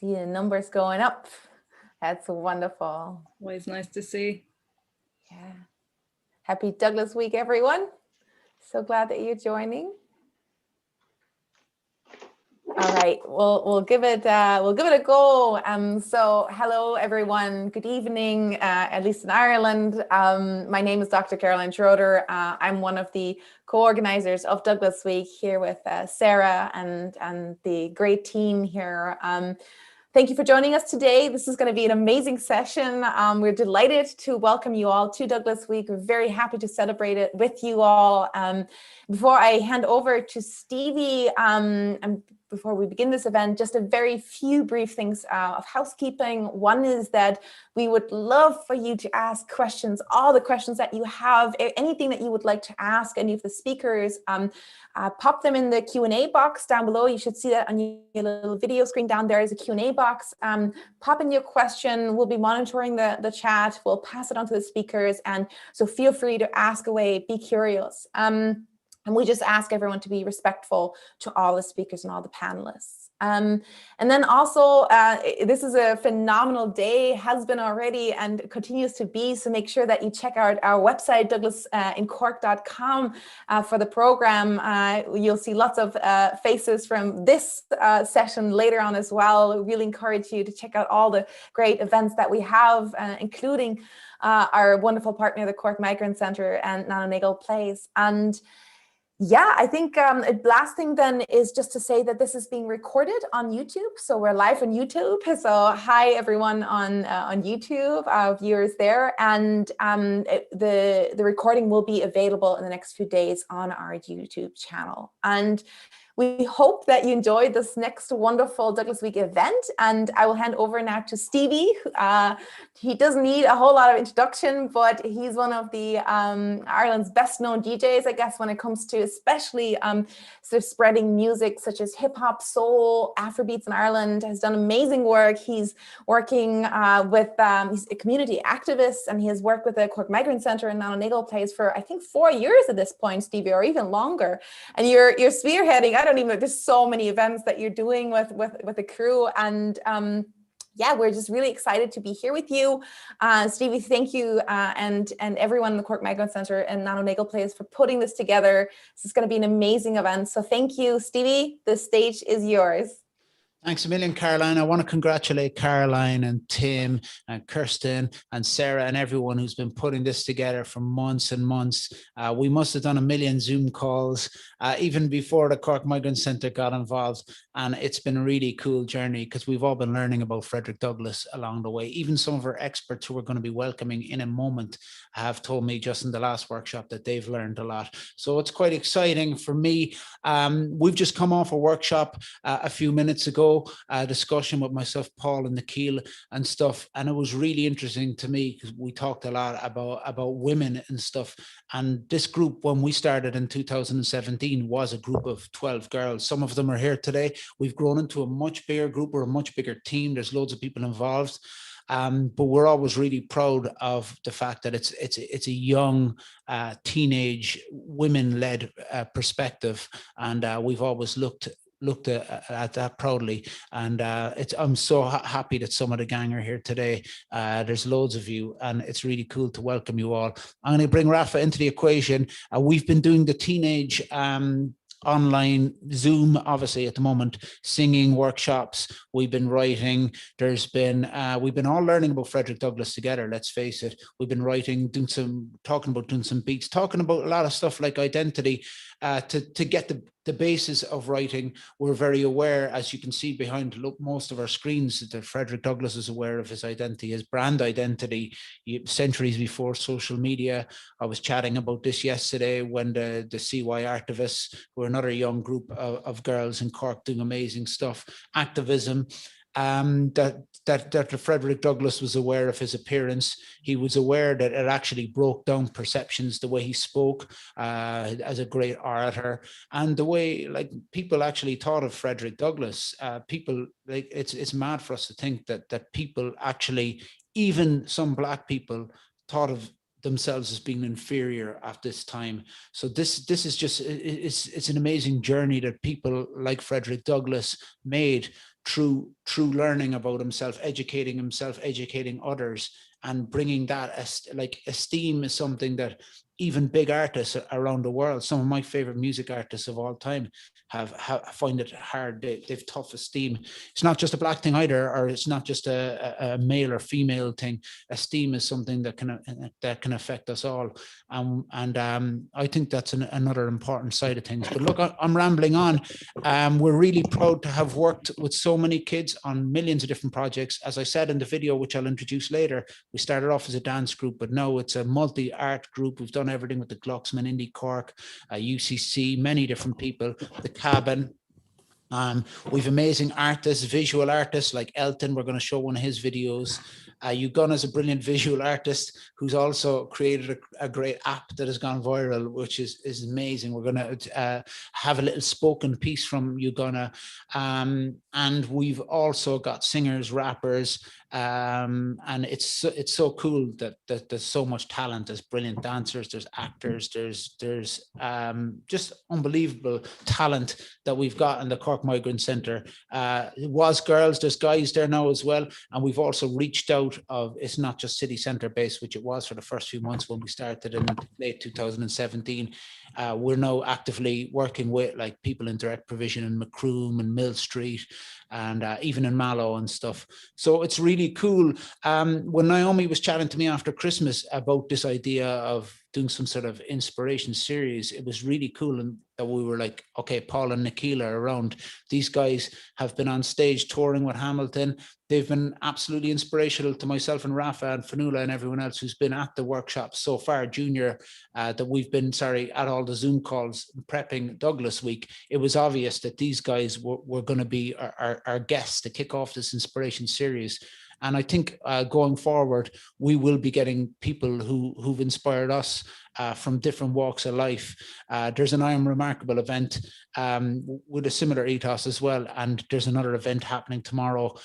See the numbers going up. That's wonderful. Always nice to see. Yeah. Happy Douglas Week, everyone. So glad that you're joining. All right, we'll give it a go. So hello everyone. Good evening, at least in Ireland. My name is Dr. Caroline Schroeder. I'm one of the co-organizers of Douglas Week here with Sarah and the great team here. Thank you for joining us today. This is going to be an amazing session. We're delighted to welcome you all to Douglas Week. We're very happy to celebrate it with you all. Before I hand over to Stevie, and before we begin this event, just a very few brief things of housekeeping. One is that we would love for you to ask questions, all the questions that you have, anything that you would like to ask any of the speakers. Pop them in the Q&A box down below. You should see that on your little video screen down there is a Q&A box. Pop in your question. We'll be monitoring the chat. We'll pass it on to the speakers. And so feel free to ask away, be curious. And we just ask everyone to be respectful to all the speakers and all the panelists. And then also, this is a phenomenal day, has been already and continues to be. So make sure that you check out our website, douglasincork.com, for the program. You'll see lots of faces from this session later on as well. We really encourage you to check out all the great events that we have, including our wonderful partner, the Cork Migrant Centre and Nikhil Place. And yeah, I think last thing then is just to say that this is being recorded on YouTube. So we're live on YouTube. So hi everyone on YouTube, our viewers there. And the recording will be available in the next few days on our YouTube channel. And we hope that you enjoyed this next wonderful Douglas Week event. And I will hand over now to Stevie. He doesn't need a whole lot of introduction, but he's one of the Ireland's best known DJs, I guess, when it comes to especially sort of spreading music such as hip hop, soul, Afrobeats in Ireland, has done amazing work. He's working with, he's a community activist, and he has worked with the Cork Migrant Centre in Nikhil Place for, I think, 4 years at this point, Stevie, or even longer. And you're spearheading, I don't even know, there's so many events that you're doing with the crew. And yeah, we're just really excited to be here with you. Stevie, thank you, and everyone in the Cork Migrant Centre and Nikhil Place for putting this together. This is going to be an amazing event. So thank you, Stevie. The stage is yours. Thanks a million, Caroline. I want to congratulate Caroline and Tim and Kirsten and Sarah and everyone who's been putting this together for months and months. We must have done a million Zoom calls even before the Cork Migrant Centre got involved. And it's been a really cool journey because we've all been learning about Frederick Douglass along the way. Even some of our experts who we're going to be welcoming in a moment have told me just in the last workshop that they've learned a lot. So it's quite exciting for me. We've just come off a workshop a few minutes ago, a discussion with myself, Paul and Nikhil and stuff. And it was really interesting to me because we talked a lot about women and stuff. And this group, when we started in 2017, was a group of 12 girls. Some of them are here today. We've grown into a much bigger group. We're a much bigger team. There's loads of people involved. But we're always really proud of the fact that it's a young, teenage, women-led perspective. And we've always looked at that proudly, and I'm so happy that some of the gang are here today. There's loads of you, and it's really cool to welcome you all. I'm going to bring Raphael into the equation. We've been doing the teenage online Zoom, obviously at the moment, singing workshops. We've been writing. There's been we've been all learning about Frederick Douglass together. Let's face it. We've been writing, talking about doing some beats, talking about a lot of stuff like identity. To get the basis of writing, we're very aware, as you can see behind most of our screens, that Frederick Douglass is aware of his identity, his brand identity, centuries before social media. I was chatting about this yesterday when the CY Artivists, who are another young group of girls in Cork doing amazing stuff, activism. That Frederick Douglass was aware of his appearance. He was aware that it actually broke down perceptions, the way he spoke as a great orator, and the way like people actually thought of Frederick Douglass. People, like, it's mad for us to think that people actually, even some Black people, thought of themselves as being inferior at this time. So this is just, it's an amazing journey that people like Frederick Douglass made through learning about himself, educating others, and bringing that like esteem is something that even big artists around the world, some of my favorite music artists of all time, have find it hard. They've tough esteem. It's not just a black thing either, or it's not just a male or female thing. Esteem is something that can affect us all, and I think that's another important side of things. But look, I'm rambling on. We're really proud to have worked with so many kids on millions of different projects. As I said in the video, which I'll introduce later, we started off as a dance group, but now it's a multi-art group. We've done everything with the Glucksman, Indie Cork, UCC, many different people, the Cabin. We've amazing artists, visual artists like Elton. We're going to show one of his videos. Ugun is a brilliant visual artist who's also created a great app that has gone viral, which is amazing. We're going to have a little spoken piece from Ugana. And we've also got singers, rappers, and it's so cool that there's so much talent. There's brilliant dancers, there's actors, there's just unbelievable talent that we've got in the Cork Migrant Centre. It was girls, there's guys there now as well, and we've also reached out of, it's not just city centre based, which it was for the first few months when we started in late 2017. We're now actively working with like people in direct provision in Macroom and Mill Street, and even in Mallow and stuff. So it's really cool. When Naomi was chatting to me after Christmas about this idea of doing some sort of inspiration series, it was really cool, and that we were like, okay, Paul and Nikhil are around. These guys have been on stage touring with Hamilton. They've been absolutely inspirational to myself and Raphael and Fanula and everyone else who's been at the workshop so far, Junior, that we've been, at all the Zoom calls prepping Douglas Week. It was obvious that these guys were going to be our guests to kick off this inspiration series. And I think going forward, we will be getting people who've inspired us from different walks of life. There's an I Am Remarkable event with a similar ethos as well. And there's another event happening tomorrow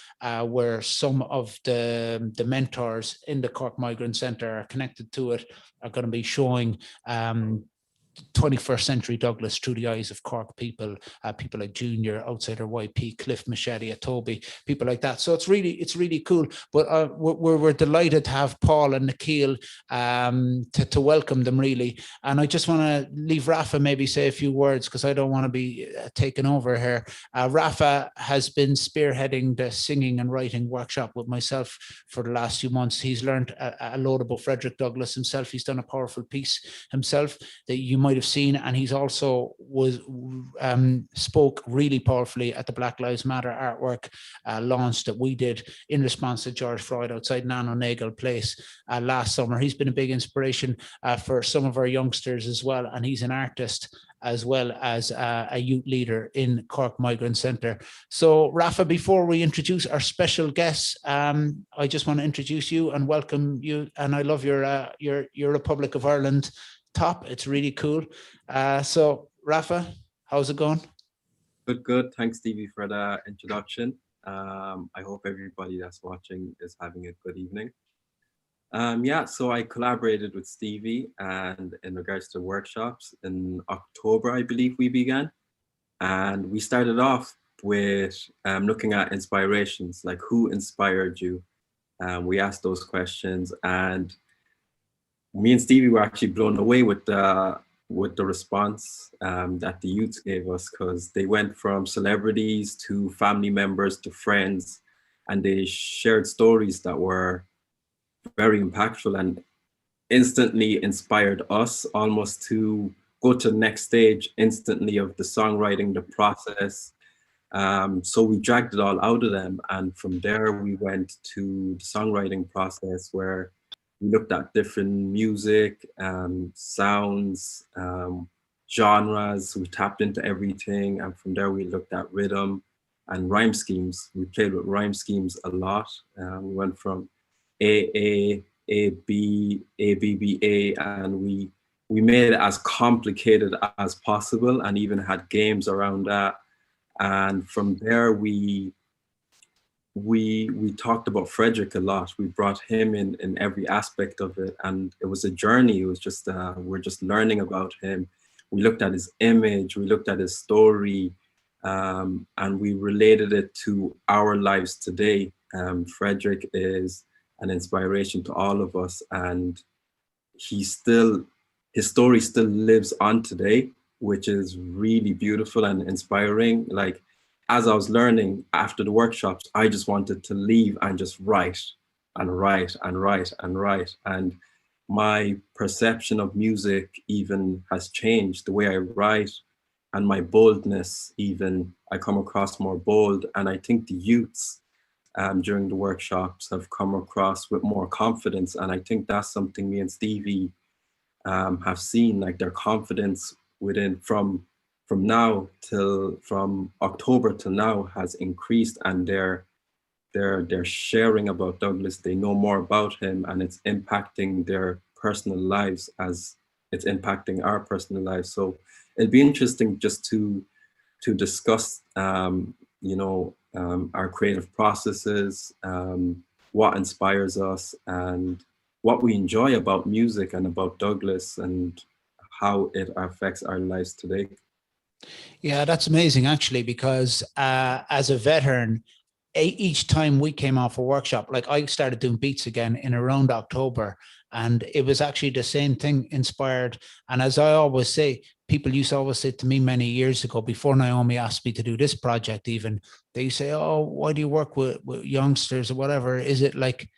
where some of the mentors in the Cork Migrant Centre are connected to it, are going to be showing 21st century Douglas through the eyes of Cork people, people like Junior, Outsider YP, Cliff Machete, Toby, people like that. So it's really cool. But we're delighted to have Paul and Nikhil to welcome them, really. And I just want to leave Rafa maybe say a few words, because I don't want to be taken over here. Rafa has been spearheading the singing and writing workshop with myself for the last few months. He's learned a load about Frederick Douglass himself. He's done a powerful piece himself that you might have seen, and he's also spoke really powerfully at the Black Lives Matter artwork launch that we did in response to George Floyd outside Nano Nagle Place last summer. He's been a big inspiration for some of our youngsters as well, and he's an artist as well as a youth leader in Cork Migrant Centre. So Rafa, before we introduce our special guests, I just want to introduce you and welcome you, and I love your Republic of Ireland top. It's really cool. So Rafa, how's it going? Good. Thanks, Stevie, for the introduction. I hope everybody that's watching is having a good evening. So I collaborated with Stevie, and in regards to workshops in October, I believe we began. And we started off with looking at inspirations, like who inspired you? We asked those questions, and me and Stevie were actually blown away with the response that the youths gave us, because they went from celebrities to family members to friends, and they shared stories that were very impactful and instantly inspired us almost to go to the next stage instantly of the songwriting, the process. So we dragged it all out of them, and from there we went to the songwriting process, where we looked at different music, sounds, genres. We tapped into everything. And from there, we looked at rhythm and rhyme schemes. We played with rhyme schemes a lot. We went from A, B, A, and we made it as complicated as possible, and even had games around that. And from there, we we talked about Frederick a lot. We brought him in every aspect of it, and it was a journey. It was just we're just learning about him. We looked at his image, we looked at his story, and we related it to our lives today. Frederick is an inspiration to all of us, and his story still lives on today, which is really beautiful and inspiring. Like, as I was learning after the workshops, I just wanted to leave and just write and write and write and write. And my perception of music even has changed. The way I write and my boldness, even, I come across more bold. And I think the youths during the workshops have come across with more confidence. And I think that's something me and Stevie have seen, like their confidence within from October till now has increased, and they're sharing about Douglas. They know more about him, and it's impacting their personal lives as it's impacting our personal lives. So it'd be interesting just to discuss our creative processes, what inspires us, and what we enjoy about music and about Douglas, and how it affects our lives today. Yeah, that's amazing, actually, because as a veteran, each time we came off a workshop, like I started doing beats again in around October, and it was actually the same thing inspired. And as I always say, people used to always say to me many years ago, before Naomi asked me to do this project even, they say, oh, why do you work with youngsters or whatever? Is it like,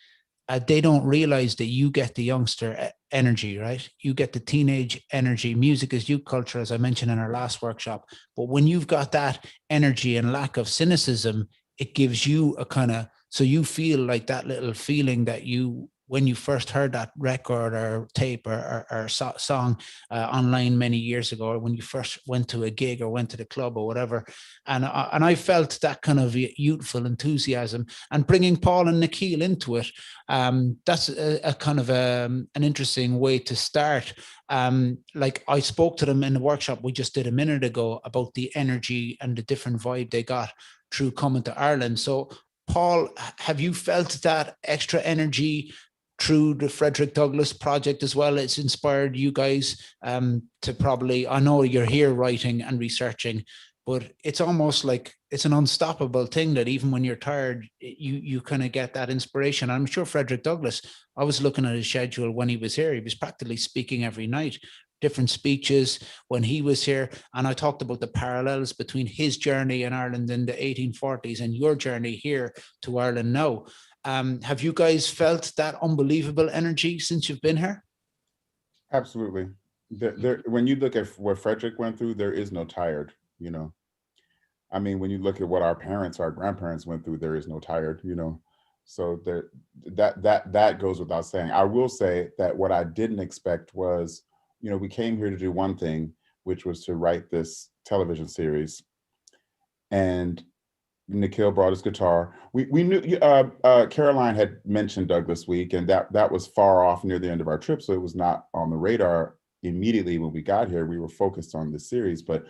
they don't realize that you get the youngster energy, right? You get the teenage energy. Music is youth culture, as I mentioned in our last workshop. But when you've got that energy and lack of cynicism, it gives you a kind of, so you feel like that little feeling that you, when you first heard that record or tape or song online many years ago, or when you first went to a gig or went to the club or whatever. And I felt that kind of youthful enthusiasm, and bringing Paul and Nikhil into it. That's a kind of an interesting way to start. Like I spoke to them in the workshop we just did a minute ago about the energy and the different vibe they got through coming to Ireland. So Paul, have you felt that extra energy through the Frederick Douglass project as well? It's inspired you guys to probably, I know you're here writing and researching, but it's almost like it's an unstoppable thing that even when you're tired, you kind of get that inspiration. I'm sure Frederick Douglass, I was looking at his schedule when he was here, he was practically speaking every night, different speeches when he was here. And I talked about the parallels between his journey in Ireland in the 1840s and your journey here to Ireland now. Have you guys felt that unbelievable energy since you've been here? Absolutely. When you look at what Frederick went through, there is no tired, you know. I mean, when you look at what our parents, our grandparents went through, there is no tired, you know. So that goes without saying. I will say that what I didn't expect was, you know, we came here to do one thing, which was to write this television series. And Nikhil brought his guitar. We knew Caroline had mentioned Douglas Week, and that was far off near the end of our trip, so it was not on the radar immediately when we got here. We were focused on this series, but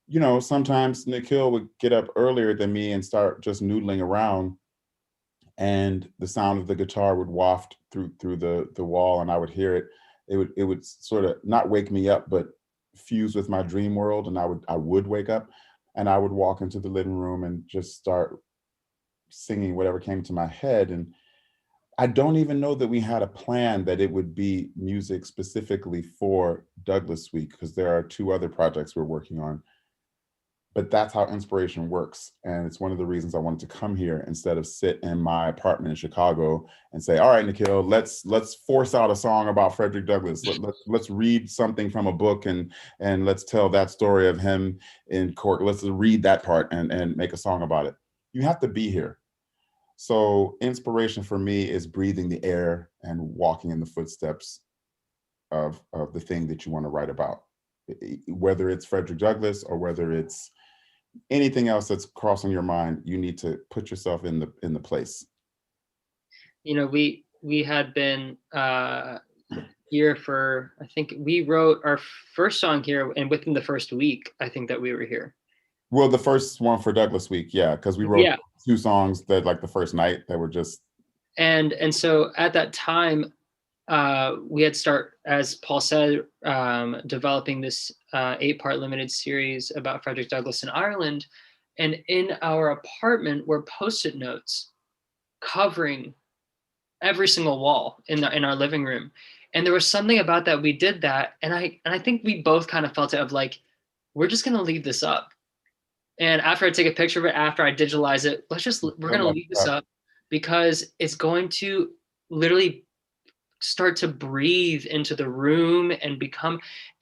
you know, sometimes Nikhil would get up earlier than me and start just noodling around, and the sound of the guitar would waft through the wall, and I would hear it. It would sort of not wake me up, but fuse with my dream world, and I would wake up. And I would walk into the living room and just start singing whatever came to my head. And I don't even know that we had a plan that it would be music specifically for Douglas Week, because there are 2 other projects we're working on. But that's how inspiration works. And it's one of the reasons I wanted to come here instead of sit in my apartment in Chicago and say, all right, Nikhil, let's force out a song about Frederick Douglass. Let's read something from a book and let's tell that story of him in Cork. Let's read that part and make a song about it. You have to be here. So inspiration for me is breathing the air and walking in the footsteps of the thing that you want to write about, whether it's Frederick Douglass or whether it's anything else that's crossing your mind. You need to put yourself in the place. You know, we had been here for, I think we wrote our first song here, and within the first week, I think that we were here. Well, the first one for Douglas Week, yeah, because we wrote 2 songs that like the first night that were just. And so at that time, we had as Paul said, developing this 8-part limited series about Frederick Douglass in Ireland. And in our apartment were Post-it notes covering every single wall in our living room. And there was something about that. We did that. And I think we both kind of felt it of like, we're just going to leave this up. And after I take a picture of it, after I digitalize it, we're going to leave this up because it's going to literally start to breathe into the room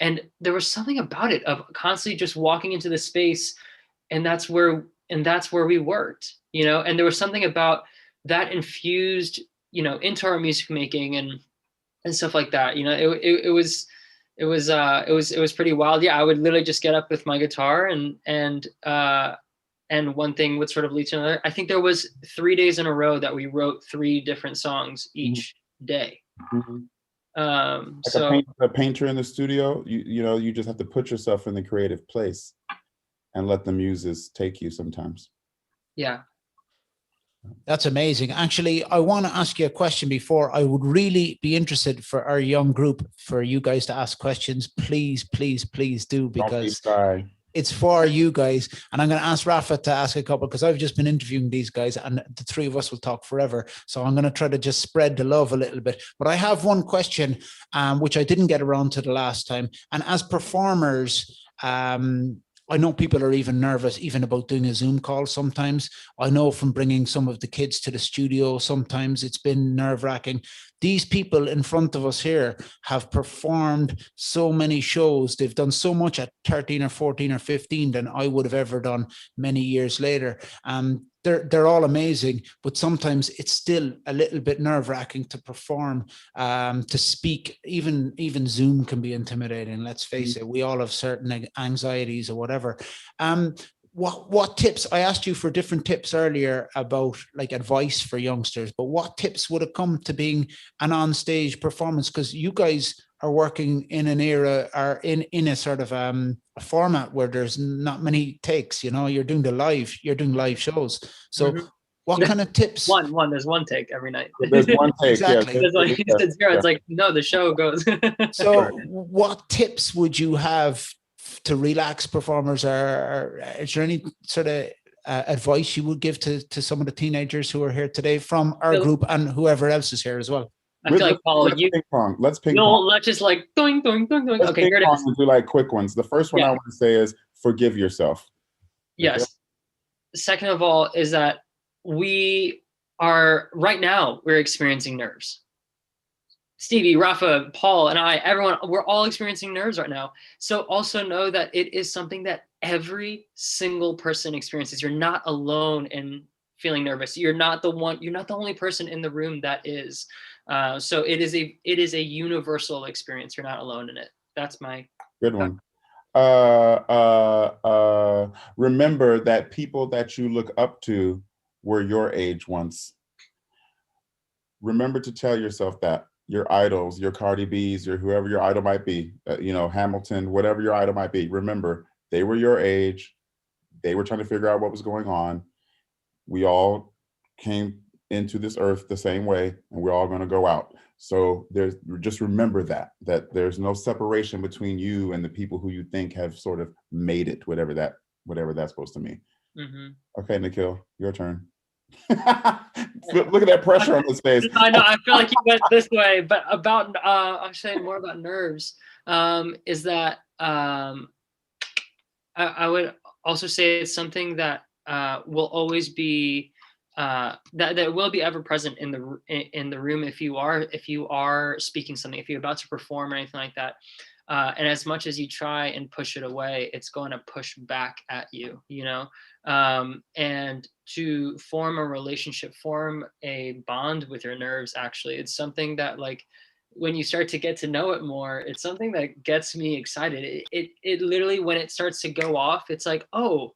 and there was something about it of constantly just walking into the space. And that's where we worked, and there was something about that infused, into our music making and stuff like that. It was pretty wild. Yeah. I would literally just get up with my guitar and one thing would sort of lead to another. I think there was 3 days in a row that we wrote 3 different songs each day. Like a painter in the studio, you just have to put yourself in the creative place and let the muses take you sometimes. Yeah. That's amazing. Actually, I want to ask you a question before. I would really be interested for our young group, for you guys to ask questions. Please, please, please do, because it's for you guys. And I'm going to ask Rafa to ask a couple, because I've just been interviewing these guys and the 3 of us will talk forever. So I'm going to try to just spread the love a little bit. But I have one question, which I didn't get around to the last time. And as performers, I know people are even nervous even about doing a Zoom call sometimes. I know from bringing some of the kids to the studio, sometimes it's been nerve-wracking. These people in front of us here have performed so many shows. They've done so much at 13 or 14 or 15 than I would have ever done many years later. They're all amazing, but sometimes it's still a little bit nerve-wracking to perform, to speak. Even Zoom can be intimidating. Let's face it. We all have certain anxieties or whatever. What tips? I asked you for different tips earlier about like advice for youngsters, but what tips would it come to being an on-stage performance? Because you guys are working in an era or in a sort of a format where there's not many takes. You're doing live shows. So what kind of tips? There's one take every night. There's one take. Exactly. He said 0. It's like, no, the show goes. So what tips would you have to relax performers, or is there any sort of advice you would give to some of the teenagers who are here today from our group and whoever else is here as well? I feel like, Paul, let's ping pong. Let's just like doing. Let's okay, here it is. And do like quick ones. The first one I want to say is forgive yourself. Yes. Okay. Second of all is that we're experiencing nerves. Stevie, Rafa, Paul, and I, everyone, we're all experiencing nerves right now. So also know that it is something that every single person experiences. You're not alone in feeling nervous. You're not the only person in the room that is. So it is a universal experience. You're not alone in it. That's my good one. Remember that people that you look up to were your age once. Remember to tell yourself that. Your idols, your Cardi B's, your whoever your idol might be, Hamilton, whatever your idol might be. Remember, they were your age. They were trying to figure out what was going on. We all came into this earth the same way, and we're all going to go out. So just remember that there's no separation between you and the people who you think have sort of made it, whatever that's supposed to mean. Mm-hmm. Okay, Nikhil, your turn. Look at that pressure on his face. I know. I feel like he went this way, but about I'm saying more about nerves. Is that I would also say it's something that will always be that will be ever present in the room if you are speaking something, if you're about to perform or anything like that. And as much as you try and push it away, it's going to push back at you, and to form a relationship, form a bond with your nerves. Actually, it's something that, like, when you start to get to know it more, it's something that gets me excited. It literally, when it starts to go off, it's like, oh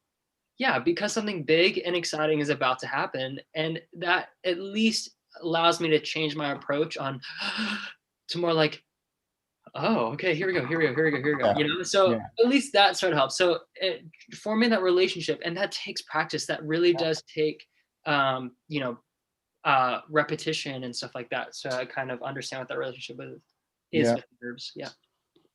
yeah, because something big and exciting is about to happen. And that at least allows me to change my approach to more like, oh, okay, here we go. Yeah. So at least that sort of helps. So forming that relationship, and that takes practice. That really does take repetition and stuff like that. So I kind of understand what that relationship is Yeah. with nerves. Yeah.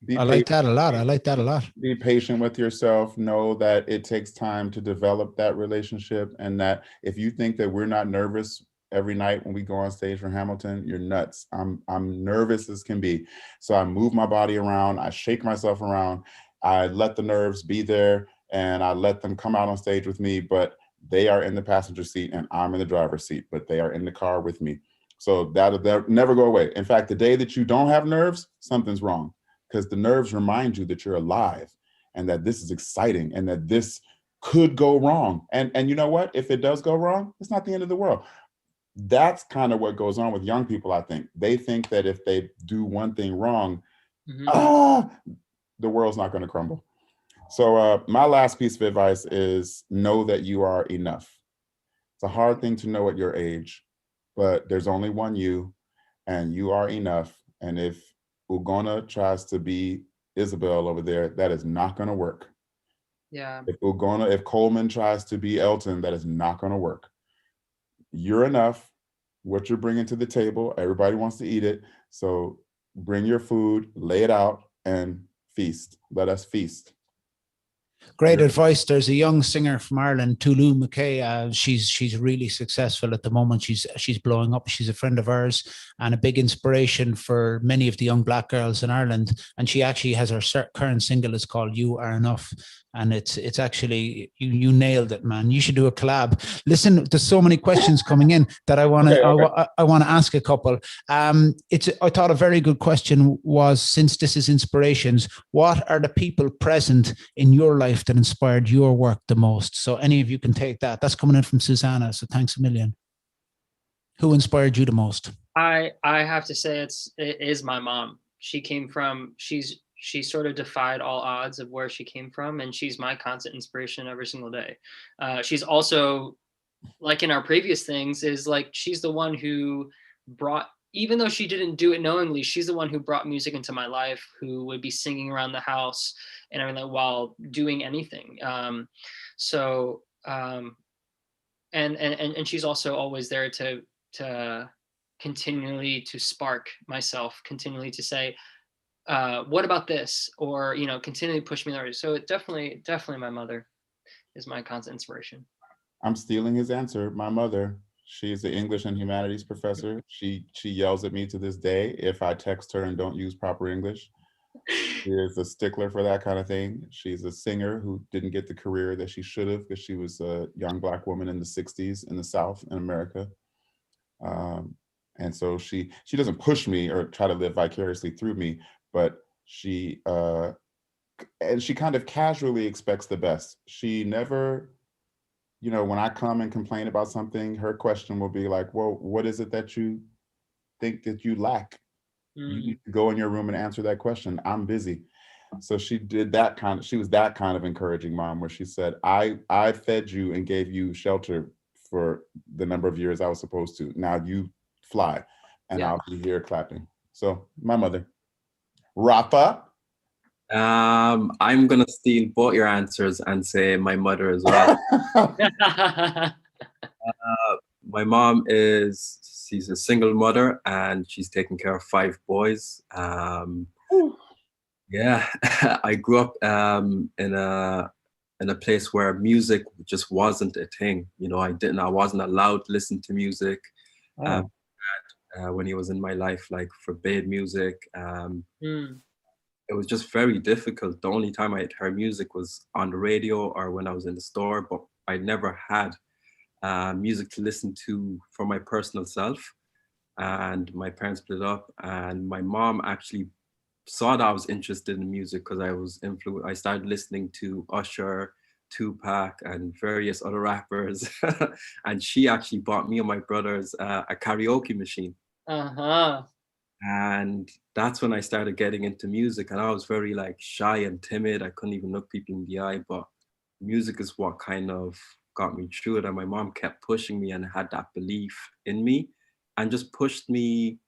Be I like patient. that a lot. I like that a lot. Be patient with yourself. Know that it takes time to develop that relationship, and that if you think that we're not nervous every night when we go on stage for Hamilton, you're nuts. I'm nervous as can be. So I move my body around, I shake myself around, I let the nerves be there, and I let them come out on stage with me, but they are in the passenger seat and I'm in the driver's seat, but they are in the car with me. So that'll never go away. In fact, the day that you don't have nerves, something's wrong, because the nerves remind you that you're alive and that this is exciting and that this could go wrong. And you know what? If it does go wrong, it's not the end of the world. That's kind of what goes on with young people, I think. They think that if they do one thing wrong, the world's not going to crumble. So my last piece of advice is know that you are enough. It's a hard thing to know at your age, but there's only one you, and you are enough. And if Ugonna tries to be Isabel over there, that is not going to work. Yeah. If Coleman tries to be Elton, that is not going to work. You're enough. What you're bringing to the table, everybody wants to eat it. So bring your food, lay it out, and feast. Let us feast. Great advice. There's a young singer from Ireland, Tulu McKay. She's really successful at the moment. She's blowing up. She's a friend of ours and a big inspiration for many of the young Black girls in Ireland. And she actually has her current single is called "You Are Enough." And it's actually, you nailed it, man. You should do a collab. Listen, there's so many questions coming in that I want to I want to ask a couple. I thought a very good question was, since this is inspirations, what are the people present in your life that inspired your work the most? So any of you can take that. That's coming in from Susanna. So thanks a million. Who inspired you the most? I have to say it is my mom. She sort of defied all odds of where she came from, and she's my constant inspiration every single day. She's also, like in our previous things, is like she's the one who brought, even though she didn't do it knowingly, she's the one who brought music into my life, who would be singing around the house and everything while doing anything. And she's also always there to continually to spark myself, continually to say, what about this? Or, continually push me there. So it definitely my mother is my constant inspiration. I'm stealing his answer. My mother, she's the English and humanities professor. She yells at me to this day if I text her and don't use proper English. She is a stickler for that kind of thing. She's a singer who didn't get the career that she should have, because she was a young Black woman in the 60s in the South in America. And so she doesn't push me or try to live vicariously through me, but she kind of casually expects the best. She never, when I come and complain about something, her question will be like, well, what is it that you think that you lack? You need to go in your room and answer that question. I'm busy. So she was that kind of encouraging mom, where she said, I fed you and gave you shelter for the number of years I was supposed to. Now you fly, and I'll be here clapping. So my mother. Rafa? I'm gonna steal both your answers and say my mother as well. My mom she's a single mother, and she's taking care of 5 boys. Yeah, I grew up in a place where music just wasn't a thing. I wasn't allowed to listen to music. When he was in my life, like, forbade music. It was just very difficult. The only time I heard music was on the radio or when I was in the store, but I never had music to listen to for my personal self. And my parents split up, and my mom actually saw that I was interested in music because I started listening to Usher, Tupac, and various other rappers. And she actually bought me and my brothers a karaoke machine. And that's when I started getting into music, and I was very shy and timid. I couldn't even look people in the eye, but music is what kind of got me through it. And my mom kept pushing me and had that belief in me, and just pushed me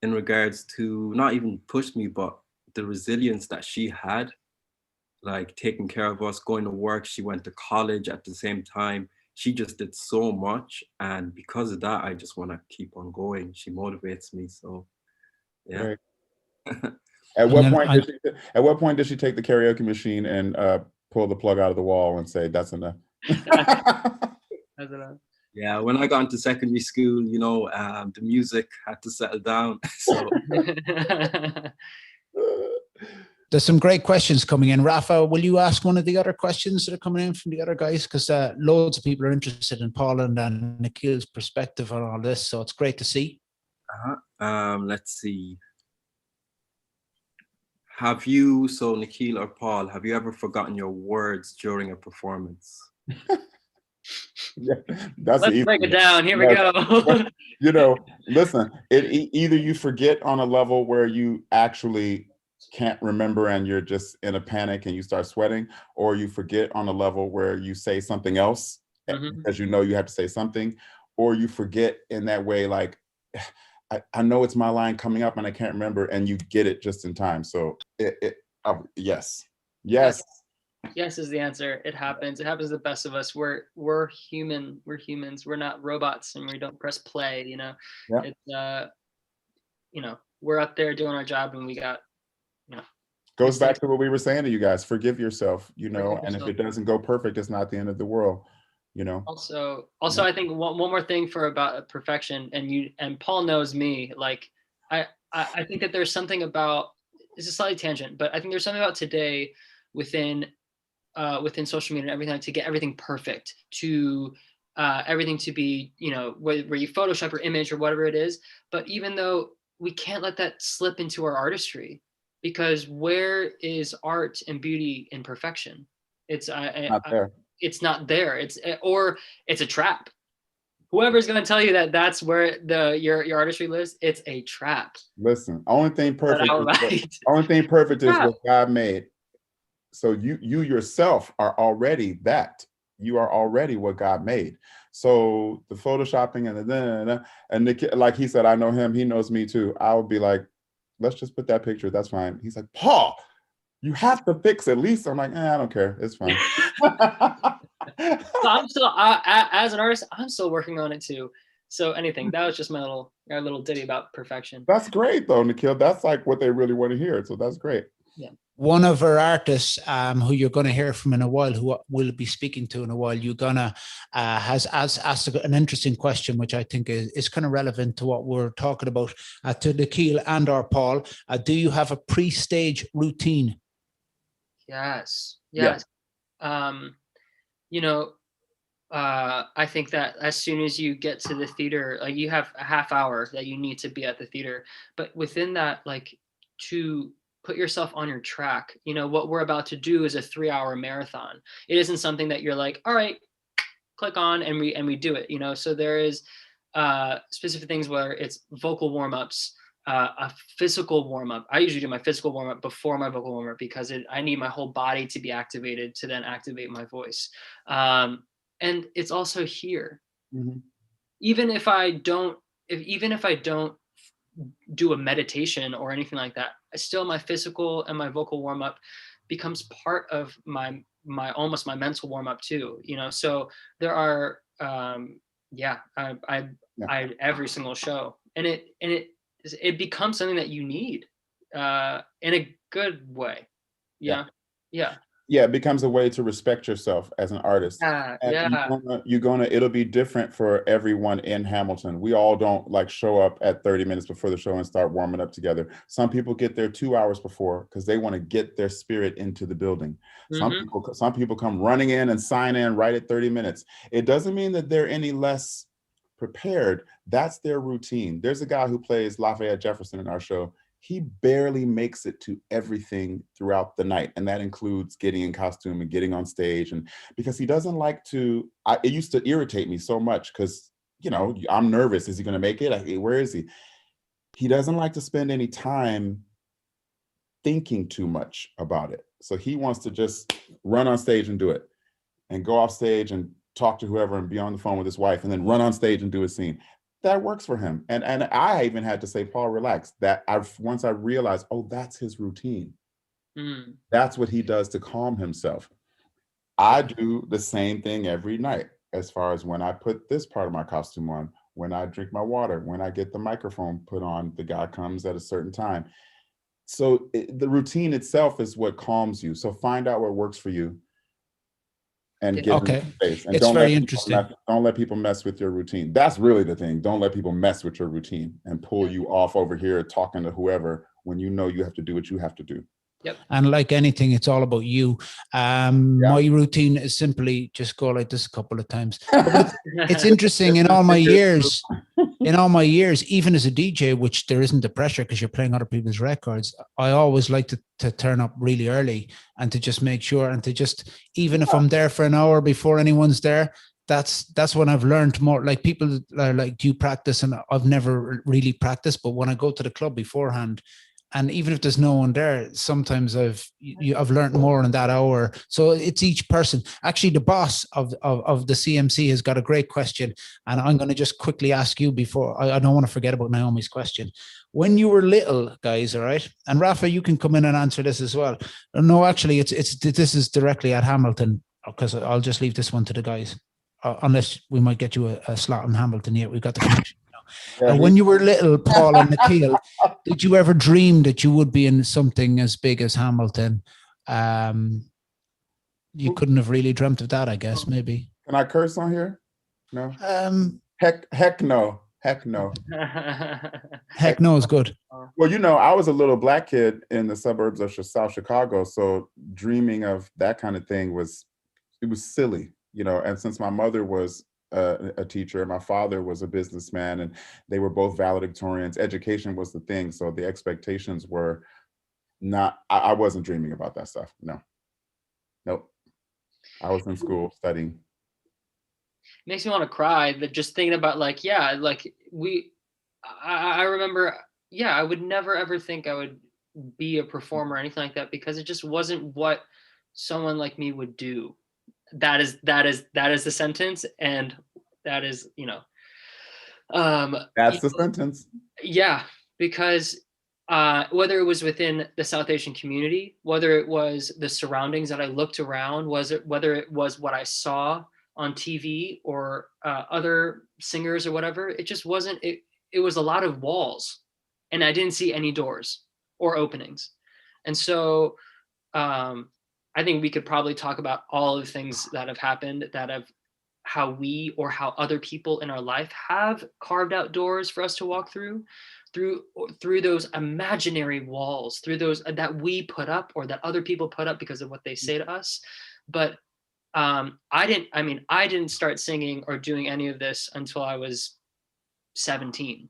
in regards to, not even pushed me, but the resilience that she had, like taking care of us, going to work. She went to college at the same time. she just did so much, and because of that, I just want to keep on going. She motivates me. So yeah. Right. At what point did she take the karaoke machine and pull the plug out of the wall and say, "That's enough"? That's enough. Yeah, when I got into secondary school, you know, the music had to settle down. So there's some great questions coming in. Raphael, will you ask one of the other questions that are coming in from the other guys? Because loads of people are interested in Paul and Nikhil's perspective on all this. So it's great to see. Let's see. Have you, so Nikhil or Paul, have you ever forgotten your words during a performance? Yeah, let's break it down. Here we go. You know, listen, either you forget on a level where you actually can't remember and you're just in a panic and you start sweating, or you forget on a level where you say something else because you know you have to say something, or you forget in that way, like, I know it's my line coming up and I can't remember, and you get it just in time. So yes. Yes is the answer. It happens. It happens to the best of us. We're human. We're humans. We're not robots, and we don't press play. You know, it's you know, we're up there doing our job, and we got, you know. Goes back to what we were saying to you guys. Forgive yourself. You know, and if it doesn't go perfect, it's not the end of the world. You know. Also, I think one more thing about perfection, and Paul knows me. Like, I think that there's something about, it's a slightly tangent, but I think there's something about today within social media and everything, to get everything perfect, to everything to be, you know, where you Photoshop your image or whatever it is. But even though we can't let that slip into our artistry, because where is art and beauty in perfection? It's not there. It's not there. It's a trap. Whoever's going to tell you that that's where your artistry lives, it's a trap. Listen, only thing perfect is what God made. So you yourself are already that. You are already what God made. So the photoshopping and Nikhil, like he said, I know him, he knows me too. I would be like, let's just put that picture. That's fine. He's like, Paul, you have to fix at least. I'm like, I don't care. It's fine. So I'm still, as an artist, I'm still working on it too. So anything, that was just my little ditty about perfection. That's great though, Nikhil. That's like what they really want to hear. So that's great. Yeah. One of our artists who you're going to hear from in a while, who we'll be speaking to in a while, has asked an interesting question, which I think is kind of relevant to what we're talking about, to Nikhil and or Paul. Do you have a pre-stage routine? Yes. Yeah. You know, I think that as soon as you get to the theater, like, you have a half hour that you need to be at the theater, but within that, like, to put yourself on your track. You know, what we're about to do is a 3-hour marathon. It isn't something that you're like, all right, click on and we do it, you know. So there is specific things where it's vocal warm-ups, a physical warm-up. I usually do my physical warm-up before my vocal warm-up, because I need my whole body to be activated to then activate my voice. And it's also here. Mm-hmm. Even if I don't do a meditation or anything like that, still my physical and my vocal warm-up becomes part of my almost my mental warm-up too, you know. So there are I every single show, and it becomes something that you need in a good way. It becomes a way to respect yourself as an artist. It'll be different for everyone in Hamilton. We all don't like show up at 30 minutes before the show and start warming up together. Some people get there 2 hours before because they want to get their spirit into the building. Mm-hmm. Some people come running in and sign in right at 30 minutes. It doesn't mean that they're any less prepared. That's their routine. There's a guy who plays Lafayette Jefferson in our show. He barely makes it to everything throughout the night. And that includes getting in costume and getting on stage. And because he doesn't like to, it used to irritate me so much because, you know, I'm nervous. Is he going to make it? Where is he? He doesn't like to spend any time thinking too much about it. So he wants to just run on stage and do it, and go off stage and talk to whoever and be on the phone with his wife, and then run on stage and do a scene. That works for him. And I even had to say, Paul, relax. Once I realized, oh, that's his routine. That's what he does to calm himself. I do the same thing every night. as far as when I put this part of my costume on, when I drink my water, when I get the microphone put on, the guy comes at a certain time. So the routine itself is what calms you. So find out what works for you and give them Okay, space. And it's very interesting. don't let people mess with your routine. That's really the thing. Don't let people mess with your routine and pull you off over here talking to whoever when you know you have to do what you have to do. Yep. And like anything, it's all about you. My routine is simply just go like this a couple of times. But it's interesting in all my years, even as a DJ, which there isn't the pressure because you're playing other people's records, I always like to turn up really early and to just make sure and to just, even if I'm there for an hour before anyone's there, that's when I've learned more. Like people are like, do you practice? And I've never really practiced, but when I go to the club beforehand, and even if there's no one there, sometimes I've learned more in that hour. So it's each person. Actually, the boss of the CMC has got a great question, and I'm going to just quickly ask you before I don't want to forget about Naomi's question. When you were little, guys, all right, and Rafa, you can come in and answer this as well. No, actually, this is directly at Hamilton, because I'll just leave this one to the guys, unless we might get you a slot in Hamilton here. We've got the connection. When you were little, Paul and Nikhil, did you ever dream that you would be in something as big as Hamilton? You couldn't have really dreamt of that, I guess, maybe. Can I curse on here? No. Heck no. Heck no. Heck no is good. Well, you know, I was a little black kid in the suburbs of South Chicago, so dreaming of that kind of thing was silly, you know. And since my mother was a teacher, my father was a businessman, and they were both valedictorians, education was the thing. So the expectations were not, I wasn't dreaming about that stuff. No. Nope. I was in school studying. Makes me want to cry, that just thinking about like, yeah, like I remember, yeah, I would never ever think I would be a performer or anything like that, because it just wasn't what someone like me would do. That is the sentence, and that is, you know, that's the sentence. Yeah, because whether it was within the South Asian community, whether it was the surroundings that I looked around, whether it was what I saw on TV or other singers or whatever, it just wasn't. It was a lot of walls, and I didn't see any doors or openings, and so. I think we could probably talk about all of the things that have happened, that have how we or how other people in our life have carved out doors for us to walk through those imaginary walls, through those that we put up or that other people put up because of what they say to us. But I didn't start singing or doing any of this until I was 17.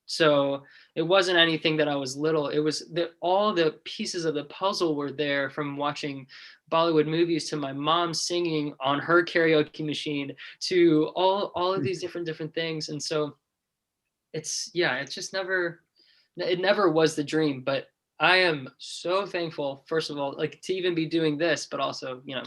So it wasn't anything that I was little. It was all the pieces of the puzzle were there, from watching Bollywood movies to my mom singing on her karaoke machine to all of these different things. And so it's just never was the dream. But I am so thankful, first of all, like to even be doing this, but also, you know,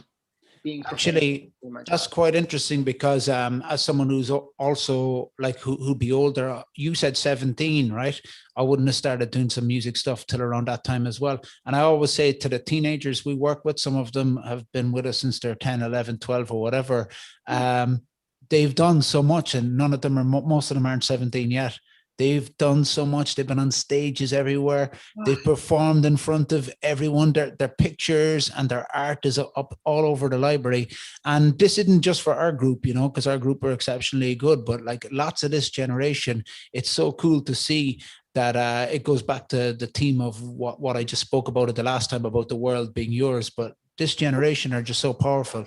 being actually that's quite interesting, because as someone who's also like who'd be older, you said 17, right? I wouldn't have started doing some music stuff till around that time as well. And I always say to the teenagers we work with, some of them have been with us since they're 10, 11, 12 or whatever. They've done so much, and none of them are, most of them aren't 17 yet. They've done so much. They've been on stages everywhere. They've performed in front of everyone. Their pictures and their art is up all over the library. And this isn't just for our group, you know, because our group are exceptionally good, but like lots of this generation, it's so cool to see that it goes back to the theme of what I just spoke about it the last time, about the world being yours. But this generation are just so powerful.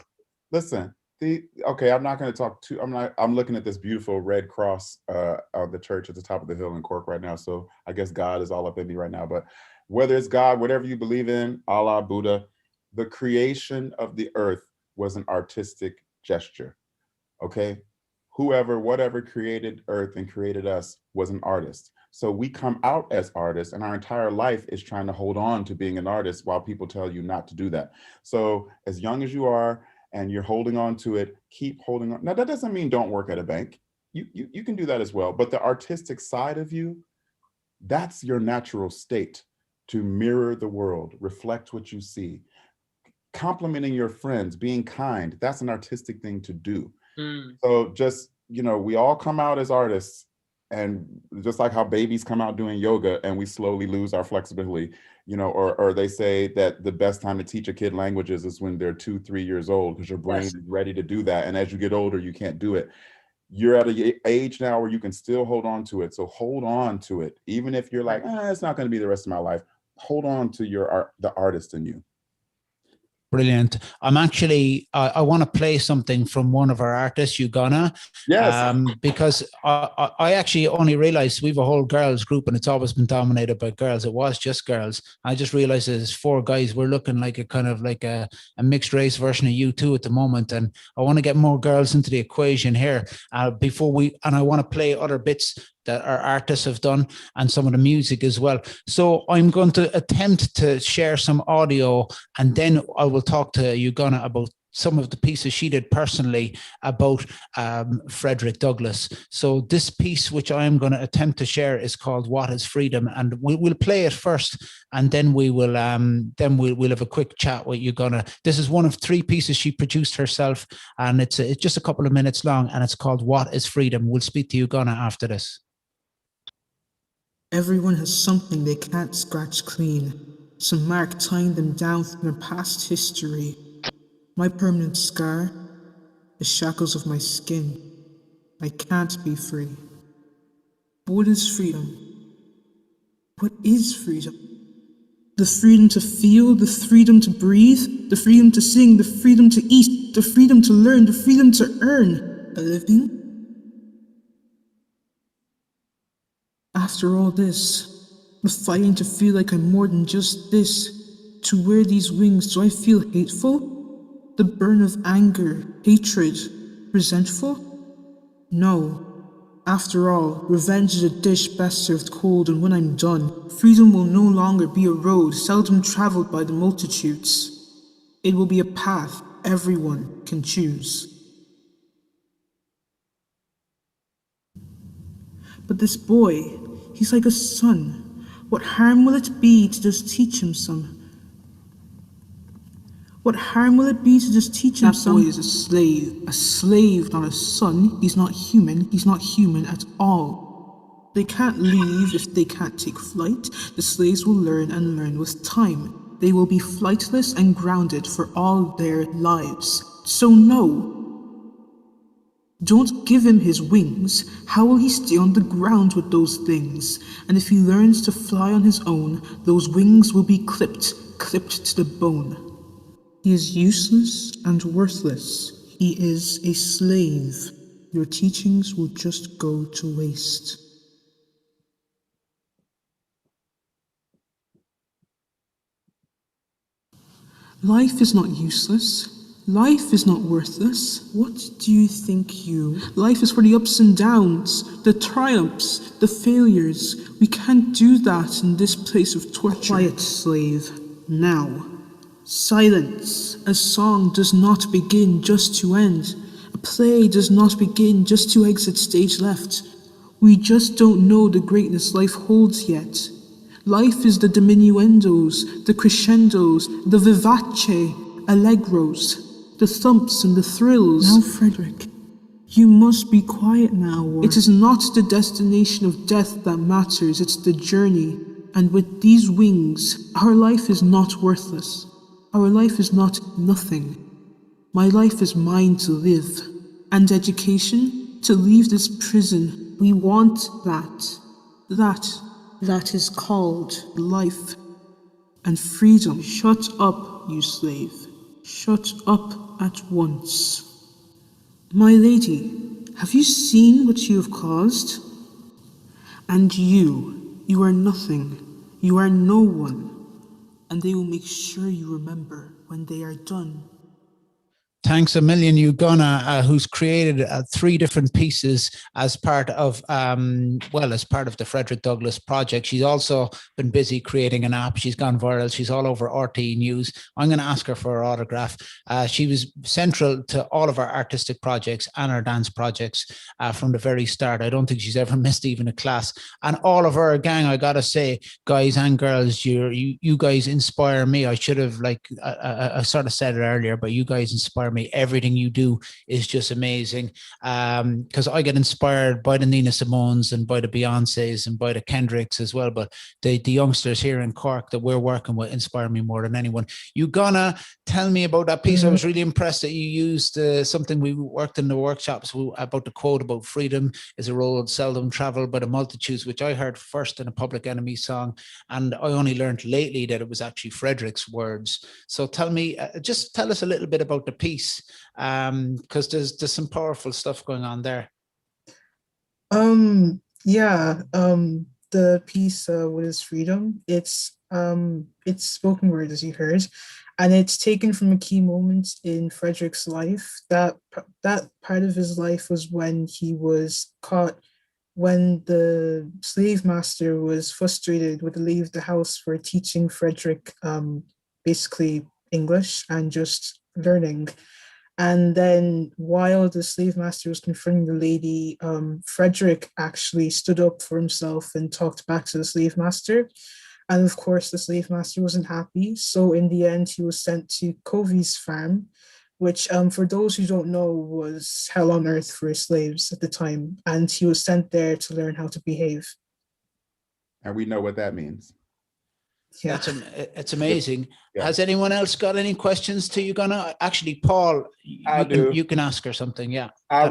Listen. Okay, I'm not going to talk too. I'm looking at this beautiful red cross of the church at the top of the hill in Cork right now. So I guess God is all up in me right now. But whether it's God, whatever you believe in, Allah, Buddha, the creation of the earth was an artistic gesture. Okay, whatever created earth and created us was an artist. So we come out as artists, and our entire life is trying to hold on to being an artist while people tell you not to do that. So as young as you are, and you're holding on to it, keep holding on. Now, that doesn't mean don't work at a bank. You can do that as well. But the artistic side of you, that's your natural state, to mirror the world, reflect what you see. Complimenting your friends, being kind, that's an artistic thing to do. Mm. So just, we all come out as artists, and just like how babies come out doing yoga and we slowly lose our flexibility, or they say that the best time to teach a kid languages is when they're 2-3 years old, because your brain is ready to do that. And as you get older, you can't do it. You're at an age now where you can still hold on to it. So hold on to it. Even if you're like, it's not going to be the rest of my life. Hold on to your art, the artist in you. Brilliant. I'm actually, I want to play something from one of our artists, Ugonna. Yes. Because I actually only realized we have a whole girls group and it's always been dominated by girls. It was just girls. I just realized there's 4 guys. We're looking like a kind of like a mixed race version of U2 at the moment. And I want to get more girls into the equation here and I want to play other bits that our artists have done and some of the music as well. So I'm going to attempt to share some audio, and then I will talk to Ugonna about some of the pieces she did personally about Frederick Douglass. So this piece, which I am going to attempt to share, is called "What Is Freedom," and we'll play it first, and then we'll have a quick chat with Ugonna. This is one of 3 pieces she produced herself, and it's just a couple of minutes long, and it's called "What Is Freedom." We'll speak to Ugonna after this. Everyone has something they can't scratch clean, some mark tying them down from their past history. My permanent scar, the shackles of my skin. I can't be free. But what is freedom? What is freedom? The freedom to feel, the freedom to breathe, the freedom to sing, the freedom to eat, the freedom to learn, the freedom to earn a living. After all this, the fighting to feel like I'm more than just this, to wear these wings, do I feel hateful? The burn of anger, hatred, resentful? No. After all, revenge is a dish best served cold, and when I'm done, freedom will no longer be a road seldom traveled by the multitudes. It will be a path everyone can choose. But this boy, he's like a son. What harm will it be to just teach him some? What harm will it be to just teach him some? That boy is a slave, not a son. He's not human at all. They can't leave if they can't take flight. The slaves will learn and learn with time. They will be flightless and grounded for all their lives. So no. Don't give him his wings. How will he stay on the ground with those things? And if he learns to fly on his own, those wings will be clipped to the bone. He is useless and worthless. He is a slave. Your teachings will just go to waste. Life is not useless. Life is not worthless. What do you think you? Life is for the ups and downs, the triumphs, the failures. We can't do that in this place of torture. Quiet, slave. Now. Silence. A song does not begin just to end. A play does not begin just to exit stage left. We just don't know the greatness life holds yet. Life is the diminuendos, the crescendos, the vivace, allegros, the thumps and the thrills. Now, Frederick, you must be quiet now. It is not the destination of death that matters, it's the journey. And with these wings, our life is not worthless. Our life is not nothing. My life is mine to live. And education, to leave this prison. We want that. That is called life and freedom. Shut up, you slave. Shut up at once. My lady, have you seen what you have caused? And you are nothing. You are no one. And they will make sure you remember when they are done. Thanks a million, Ugonna, who's created 3 different pieces as part of, the Frederick Douglass project. She's also been busy creating an app. She's gone viral. She's all over RT News. I'm going to ask her for her autograph. She was central to all of our artistic projects and our dance projects from the very start. I don't think she's ever missed even a class. And all of her gang, I got to say, guys and girls, you guys inspire me. I should have, I sort of said it earlier, but you guys inspire me. Everything you do is just amazing. Because I get inspired by the Nina Simones and by the Beyoncés and by the Kendricks as well. But the youngsters here in Cork that we're working with inspire me more than anyone. You gonna tell me about that piece? I was really impressed that you used something we worked in the workshops about the quote about freedom is a road seldom traveled by the multitudes, which I heard first in a Public Enemy song. And I only learned lately that it was actually Frederick's words. So tell me, just tell us a little bit about the piece, because there's some powerful stuff going on there. The piece, What is Freedom? It's spoken word, as you heard, and it's taken from a key moment in Frederick's life. That part of his life was when he was caught, when the slave master was frustrated with the leave the house for teaching Frederick basically English and just learning. And then while the slave master was confronting the lady, Frederick actually stood up for himself and talked back to the slave master. And of course, the slave master wasn't happy. So in the end, he was sent to Covey's farm, which for those who don't know was hell on earth for slaves at the time. And he was sent there to learn how to behave. And we know what that means. Yeah, it's amazing. Yeah. Has anyone else got any questions to you, Gunnar? Actually, Paul, you can ask her something. Yeah, I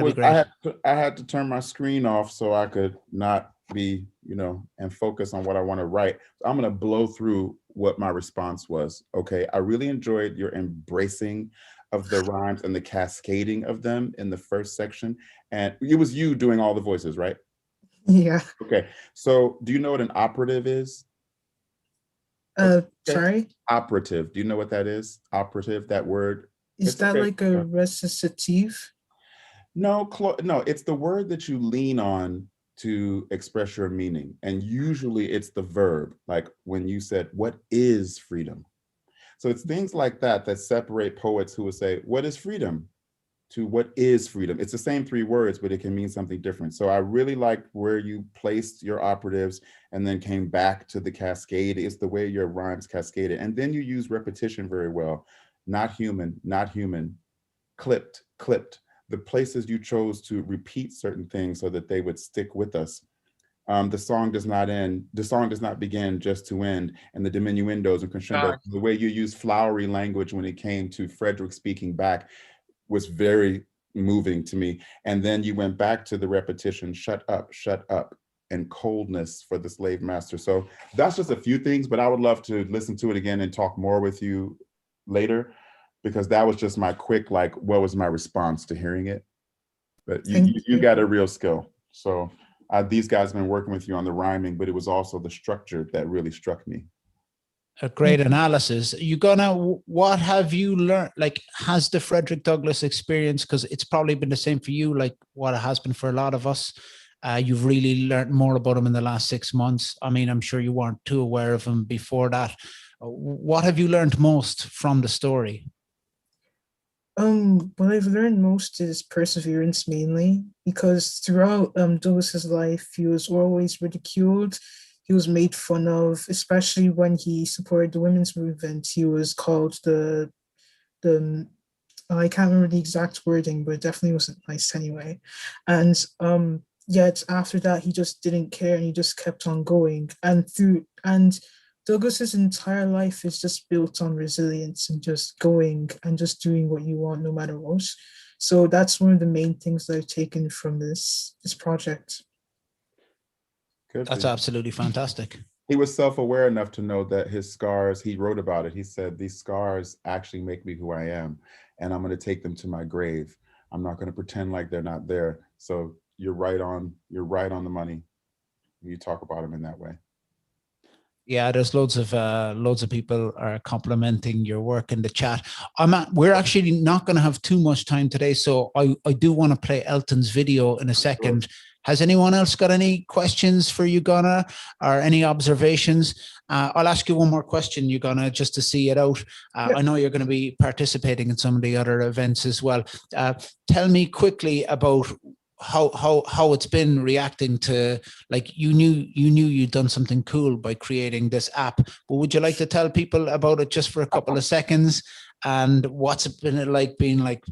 had to turn my screen off so I could not be, and focus on what I want to write. So I'm going to blow through what my response was. Okay, I really enjoyed your embracing of the rhymes and the cascading of them in the first section. And it was you doing all the voices, right? Yeah. Okay, so do you know what an operative is? Sorry? Operative. Do you know what that is? Operative, that word. Is that like a recitative? No, no, it's the word that you lean on to express your meaning. And usually it's the verb, like when you said, what is freedom? So it's things like that that separate poets who would say, what is freedom? To what is freedom? It's the same three words, but it can mean something different. So I really liked where you placed your operatives and then came back to the cascade. It's the way your rhymes cascaded. And then you use repetition very well. Not human, clipped. The places you chose to repeat certain things so that they would stick with us. The song does not end. The song does not begin just to end. And the diminuendos and crescendos, the way you use flowery language when it came to Frederick speaking back was very moving to me. And then you went back to the repetition, shut up, and coldness for the slave master. So that's just a few things, but I would love to listen to it again and talk more with you later, because that was just my quick, what was my response to hearing it? But you got a real skill. So these guys have been working with you on the rhyming, but it was also the structure that really struck me. A great analysis. What have you learned? Has the Frederick Douglass experience, because it's probably been the same for you, like what it has been for a lot of us. You've really learned more about him in the last 6 months. I mean, I'm sure you weren't too aware of him before that. What have you learned most from the story? What I've learned most is perseverance, mainly, because throughout Douglas's life, he was always ridiculed. He was made fun of, especially when he supported the women's movement. He was called I can't remember the exact wording, but it definitely wasn't nice anyway. And yet after that, he just didn't care and he just kept on going. And Douglas's entire life is just built on resilience and just going and just doing what you want no matter what. So that's one of the main things that I've taken from this project. That's absolutely fantastic. He was self-aware enough to know that his scars, he wrote about it. He said, these scars actually make me who I am, and I'm going to take them to my grave. I'm not going to pretend like they're not there. So you're right on the money. You talk about him in that way. Yeah, there's loads of people are complimenting your work in the chat. We're actually not going to have too much time today, so I do want to play Elton's video in a second. Sure. Has anyone else got any questions for you, Gunnar, or any observations? I'll ask you one more question, you Gunnar, just to see it out. I know you're going to be participating in some of the other events as well. Tell me quickly about how it's been reacting to, you knew you'd done something cool by creating this app, but would you like to tell people about it just for a couple of seconds? And what's it been like being like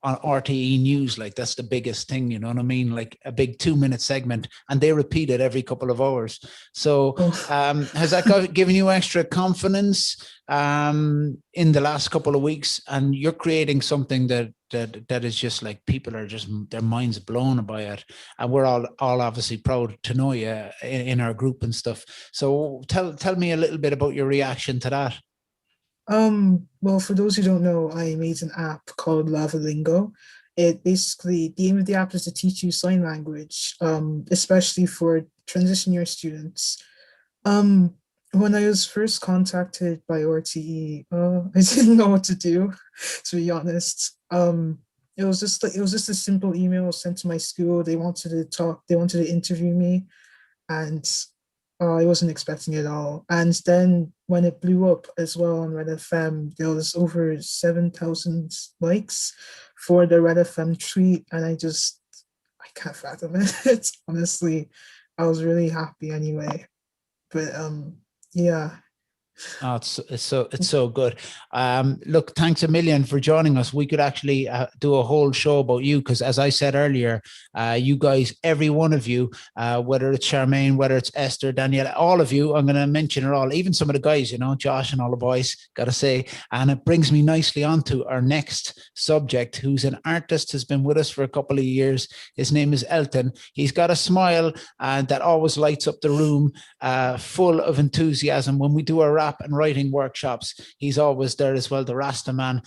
on RTE News? Like, that's the biggest thing, you know what I mean? Like a big 2-minute segment, and they repeat it every couple of hours. So has that given you extra confidence in the last couple of weeks? And you're creating something that is just like, people are just, their minds blown by it, and we're all obviously proud to know you in our group and stuff. So tell me a little bit about your reaction to that. Well, for those who don't know, I made an app called Lavalingo. It basically, the aim of the app is to teach you sign language, especially for transition year students. When I was first contacted by RTE, I didn't know what to do, to be honest. It was just a simple email sent to my school. They wanted to talk, they wanted to interview me, and I wasn't expecting it at all. And then when it blew up as well on Red FM, there was over 7,000 likes for the Red FM tweet, and I can't fathom it. Honestly, I was really happy anyway. But yeah. Oh, it's so good. Look, thanks a million for joining us. We could actually do a whole show about you, because as I said earlier, you guys, every one of you, whether it's Charmaine, whether it's Esther, Danielle, all of you, I'm going to mention it all, even some of the guys, you know, Josh and all the boys, got to say. And it brings me nicely on to our next subject, who's an artist, has been with us for a couple of years. His name is Elton. He's got a smile that always lights up the room, full of enthusiasm. When we do our rap and writing workshops, he's always there as well, the Rasta man,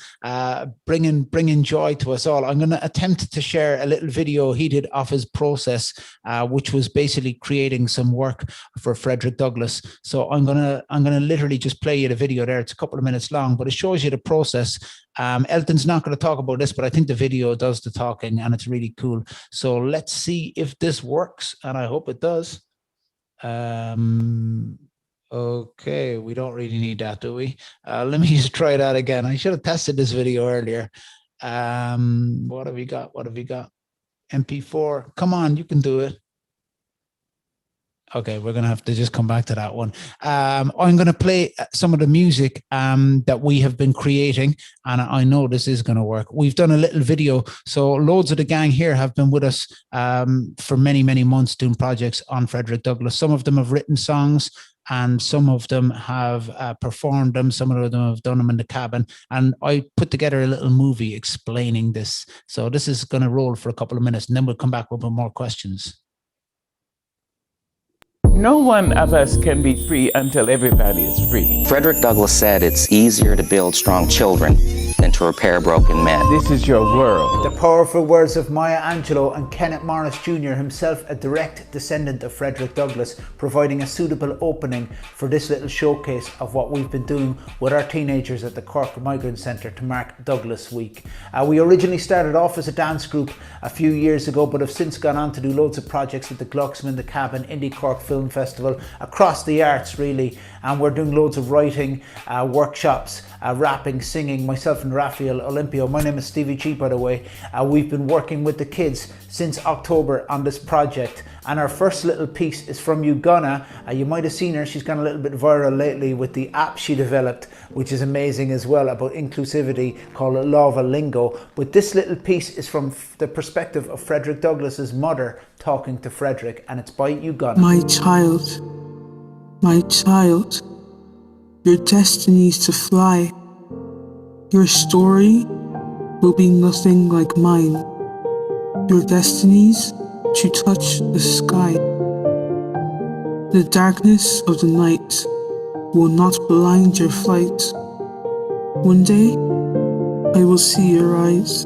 bringing joy to us all. I'm going to attempt to share a little video he did of his process, which was basically creating some work for Frederick Douglass. So I'm gonna literally just play you the video there. It's a couple of minutes long, but it shows you the process. Elton's not going to talk about this, but I think the video does the talking, and it's really cool. So let's see if this works, and I hope it does. Okay, we don't really need that, do we? Let me just try that again. I should have tested this video earlier. What have we got? MP4. Come on, you can do it. Okay, we're going to have to just come back to that one. I'm going to play some of the music that we have been creating, and I know this is going to work. We've done a little video, so loads of the gang here have been with us for many, many months doing projects on Frederick Douglass. Some of them have written songs, and some of them have performed them. Some of them have done them in the cabin. And I put together a little movie explaining this. So this is going to roll for a couple of minutes, and then we'll come back with more questions. No one of us can be free until everybody is free. Frederick Douglass said it's easier to build strong children than to repair broken men. This is your world. The powerful words of Maya Angelou and Kenneth Morris Jr., himself a direct descendant of Frederick Douglass, providing a suitable opening for this little showcase of what we've been doing with our teenagers at the Cork Migrant Centre to mark Douglass Week. We originally started off as a dance group a few years ago, but have since gone on to do loads of projects with the Glucksman, the Cabin, Indie Cork Film Festival, across the arts really, and we're doing loads of writing, workshops, rapping, singing, myself and Raphael, Olympio. My name is Stevie G, by the way. We've been working with the kids since October on this project, and our first little piece is from Uganda. You might have seen her, she's gone a little bit viral lately with the app she developed, which is amazing as well, about inclusivity, called Lavalingo. But this little piece is from the perspective of Frederick Douglass's mother talking to Frederick, and it's by Uganda. My child, your destiny is to fly. Your story will be nothing like mine. Your destinies to touch the sky. The darkness of the night will not blind your flight. One day, I will see your eyes.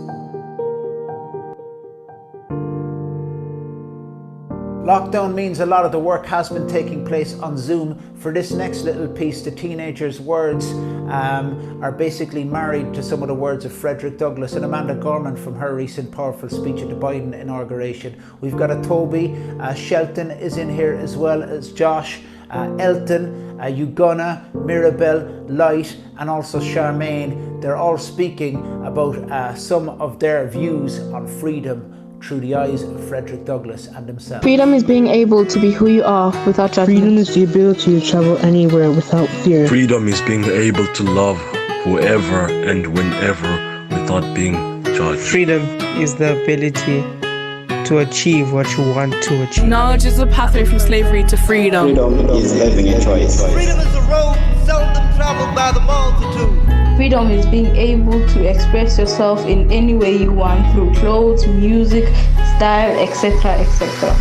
Lockdown means a lot of the work has been taking place on Zoom. For this next little piece, the teenagers' words are basically married to some of the words of Frederick Douglass and Amanda Gorman from her recent powerful speech at the Biden inauguration. We've got a Toby, Shelton is in here as well as Josh, Elton, Ugonna, Mirabelle, Light, and also Charmaine. They're all speaking about some of their views on freedom through the eyes of Frederick Douglass and himself. Freedom is being able to be who you are without judgment. Freedom is the ability to travel anywhere without fear. Freedom is being able to love whoever and whenever without being judged. Freedom is the ability to achieve what you want to achieve. Knowledge is a pathway from slavery to freedom. Freedom is having a choice. Freedom is a road seldom traveled by the multitude. Freedom is being able to express yourself in any way you want through clothes, music, style, etc., etc.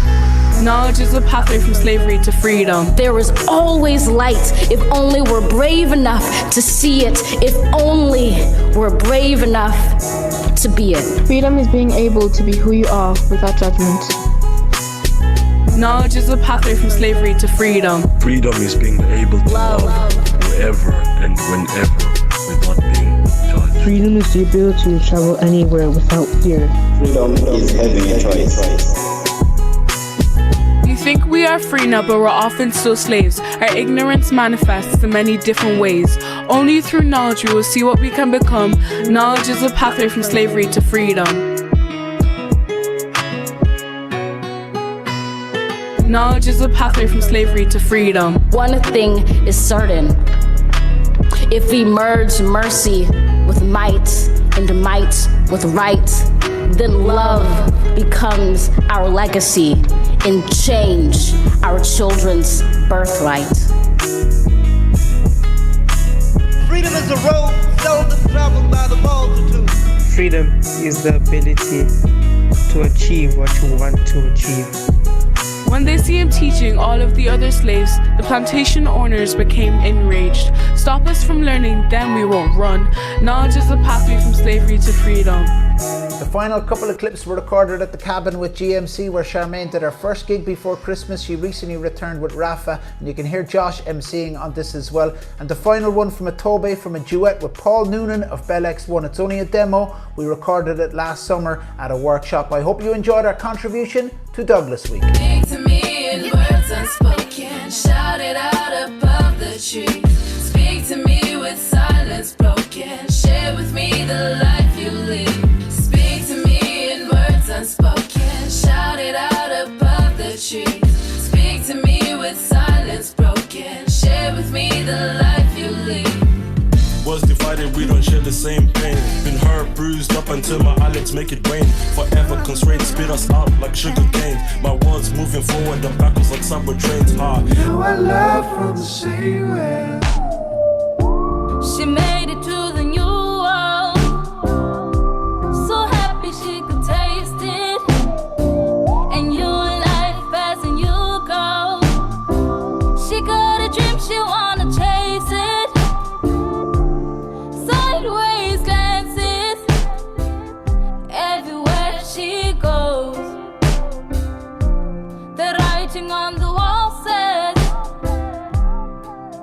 Knowledge is a pathway from slavery to freedom. There is always light if only we're brave enough to see it, if only we're brave enough to be it. Freedom is being able to be who you are without judgment. Knowledge is a pathway from slavery to freedom. Freedom is being able to love whoever and whenever without being judged. Freedom is the ability to travel anywhere without fear. Freedom is having a choice. We think we are free now, but we're often still slaves. Our ignorance manifests in many different ways. Only through knowledge we will see what we can become. Knowledge is a pathway from slavery to freedom. Knowledge is a pathway from slavery to freedom. One thing is certain. If we merge mercy with might and might with right, then love becomes our legacy and change our children's birthright. Freedom is a road seldom traveled by the multitude. Freedom is the ability to achieve what you want to achieve. When they see him teaching all of the other slaves, the plantation owners became enraged. Stop us from learning, then we won't run. Knowledge is a pathway from slavery to freedom. The final couple of clips were recorded at the cabin with GMC, where Charmaine did her first gig before Christmas. She recently returned with Raphael, and you can hear Josh emceeing on this as well. And the final one from a Tobe from a duet with Paul Noonan of Bell X1. It's only a demo. We recorded it last summer at a workshop. I hope you enjoyed our contribution to Douglas Week. Speak to me in words unspoken, shout it out above the tree. Speak to me with silence broken, share with me the life you lead. Unspoken, shout it out above the tree. Speak to me with silence broken, share with me the life you lead. Was divided, we don't share the same pain. Been hurt, bruised up until my eyelids make it rain. Forever constrained, spit us out like sugar cane. My world's moving forward and backwards like subway trains. Now I love from the same way. She made it to the new world, so happy she could taste it. And you life passing you go. She got a dream, she wanna chase it. Sideways glances everywhere she goes. The writing on the wall says,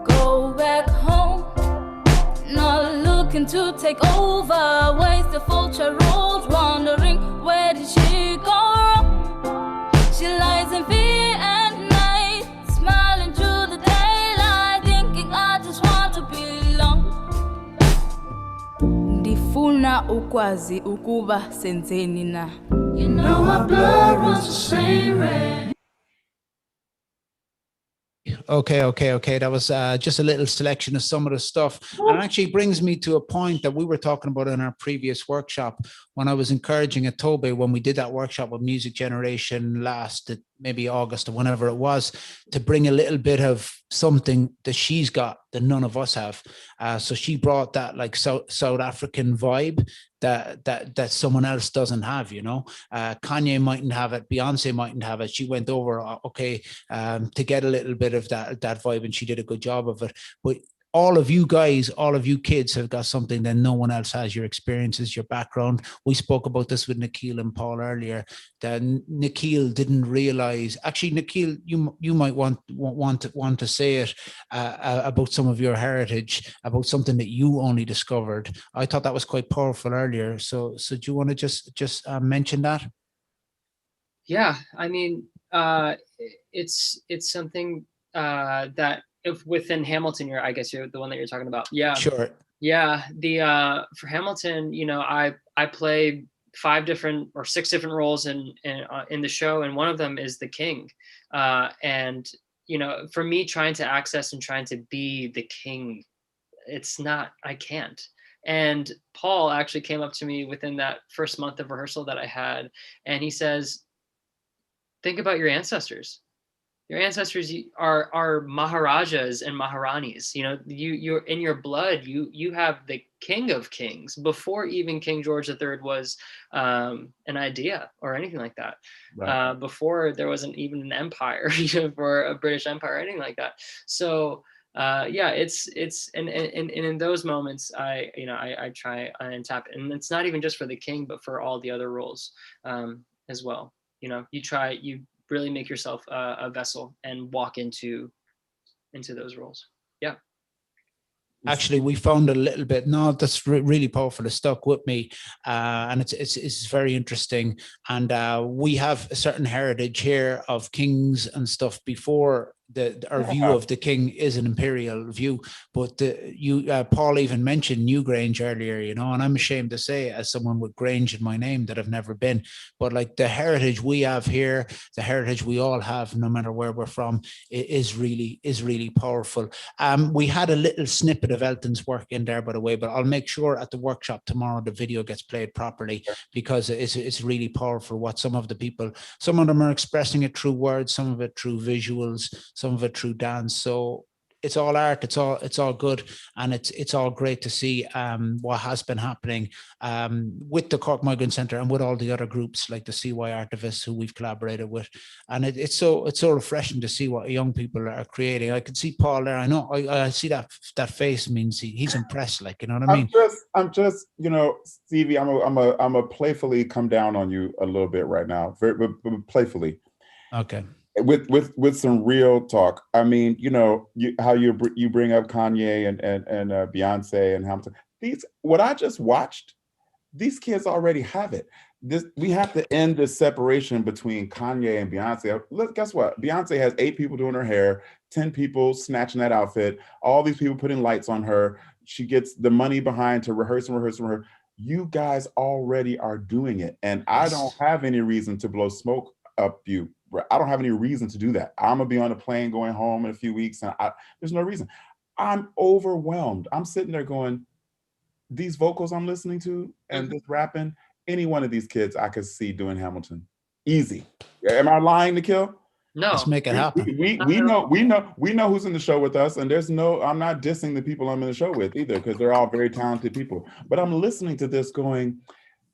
go back home. Not looking to take over, waste the future road, wondering where did she go wrong. She lies in fear at night, smiling through the daylight, thinking I just want to belong. Ndifuna ukwazi ukuba senzeni na. You know our blood runs the same red. Okay. That was just a little selection of some of the stuff. And it actually brings me to a point that we were talking about in our previous workshop when I was encouraging at Tobe, when we did that workshop with Music Generation last, maybe August or whenever it was, to bring a little bit of something that she's got that none of us have. So she brought that like South African vibe that someone else doesn't have, you know. Kanye mightn't have it, Beyonce mightn't have it. She went over, to get a little bit of that vibe, and she did a good job of it. But all of you guys, all of you kids have got something that no one else has, your experiences, your background. We spoke about this with Nikhil and Paul earlier, that Nikhil didn't realize, actually, Nikhil, you might want to say it about some of your heritage, about something that you only discovered. I thought that was quite powerful earlier. So do you want to just mention that? Yeah, I mean, it's something that, if within Hamilton, I guess you're the one that you're talking about. Yeah. Sure. Yeah. For Hamilton, you know, I play 5 different or 6 different roles in the show, and one of them is the king. And you know, for me, trying to access and trying to be the king it's not, I can't. And Paul actually came up to me within that first month of rehearsal that I had, and he says, think about your ancestors. Your ancestors are Maharajas and Maharanis. You know, you're in your blood. You have the King of Kings before even King George III was an idea or anything like that. Right. Before there wasn't even an empire, for a British Empire or anything like that. So yeah, it's and in those moments, I try and tap, and it's not even just for the king, but for all the other roles as well. You know, you really make yourself a vessel and walk into those roles. Yeah. Actually, we found a little bit. No, that's really powerful. It stuck with me, and it's very interesting. And we have a certain heritage here of kings and stuff before our view of the king is an imperial view. But Paul even mentioned Newgrange earlier, you know, and I'm ashamed to say, as someone with Grange in my name, that I've never been. But like the heritage we have here, the heritage we all have, no matter where we're from, is really powerful. We had a little snippet of Elton's work in there, by the way, but I'll make sure at the workshop tomorrow the video gets played properly, because it's really powerful what some of them are expressing it through words, some of it through visuals, some of it through dance. So it's all art, it's all good, and it's all great to see what has been happening with the Cork Migrant Centre and with all the other groups like the CY Artivists who we've collaborated with. And it's so refreshing to see what young people are creating. I can see Paul there. I know I see that face means he's impressed, like, you know what I mean? I'm just, you know, Stevie, I'm a playfully come down on you a little bit right now, very playfully. Okay. With some real talk. I mean, you know, how you bring up Kanye and Beyonce and Hamilton. What I just watched, these kids already have it. We have to end this separation between Kanye and Beyonce. Look, guess what? Beyonce has 8 people doing her hair, 10 people snatching that outfit, all these people putting lights on her. She gets the money behind to rehearse. You guys already are doing it. And I don't have any reason to blow smoke up you. I don't have any reason to do that. I'm gonna be on a plane going home in a few weeks, and there's no reason. I'm overwhelmed. I'm sitting there going, these vocals I'm listening to and this rapping, any one of these kids I could see doing Hamilton. Easy. Am I lying, Nikhil? No. Let's make it happen. We know who's in the show with us, and I'm not dissing the people I'm in the show with either, because they're all very talented people. But I'm listening to this going,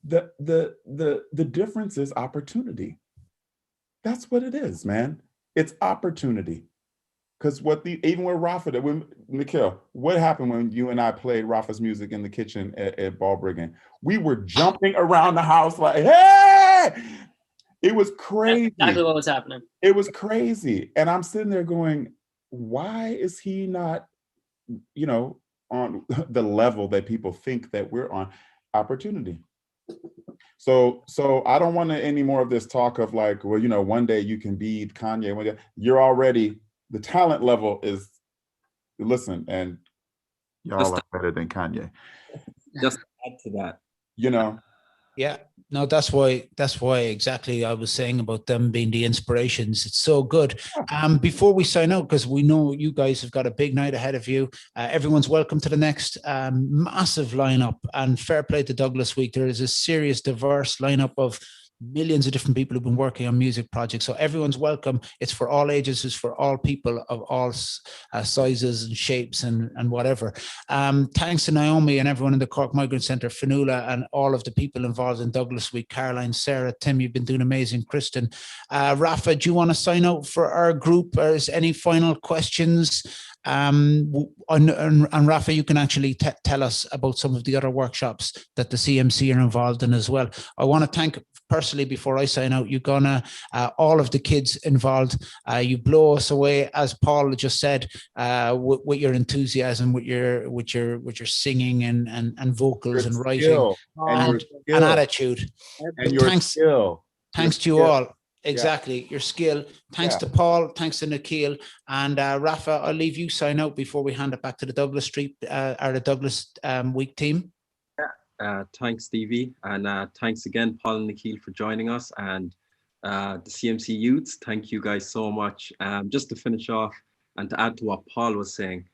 the difference is opportunity. That's what it is, man. It's opportunity. Because even with Raphael, Nikhil, what happened when you and I played Raphael's music in the kitchen at Balbriggan? We were jumping around the house like, hey! It was crazy. That's exactly what was happening. It was crazy. And I'm sitting there going, why is he not, you know, on the level that people think that we're on? Opportunity. So I don't want any more of this talk of like, well, you know, one day you can be Kanye. One day. You're already, the talent level is, listen, and y'all are better than Kanye. Just add to that. You know? Yeah, no, that's why exactly I was saying about them being the inspirations. It's so good. Before we sign out, because we know you guys have got a big night ahead of you, everyone's welcome to the next massive lineup, and fair play to Douglas Week. There is a serious, diverse lineup of millions of different people who've been working on music projects. So everyone's welcome. It's for all ages. It's for all people of all sizes and shapes and whatever. Thanks to Naomi and everyone in the Cork Migrant Centre, Fionnuala, and all of the people involved in Douglas Week. Caroline, Sarah, Tim, you've been doing amazing. Kristen, Rafa, do you want to sign out for our group? Or is any final questions? And Rafa, you can actually tell us about some of the other workshops that the CMC are involved in as well. I want to thank personally, before I sign out, you're gonna all of the kids involved. You blow us away, as Paul just said, with your enthusiasm, with your singing and vocals and writing and attitude. And your skill. Thanks to you all. Exactly, your skill. Thanks to Paul, thanks to Nikhil, and Rafa. I'll leave you sign out before we hand it back to the Douglas Street or the Douglas Week team. Thanks, Stevie, and thanks again, Paul and Nikhil, for joining us, and the CMC youths. Thank you guys so much. Just to finish off and to add to what Paul was saying,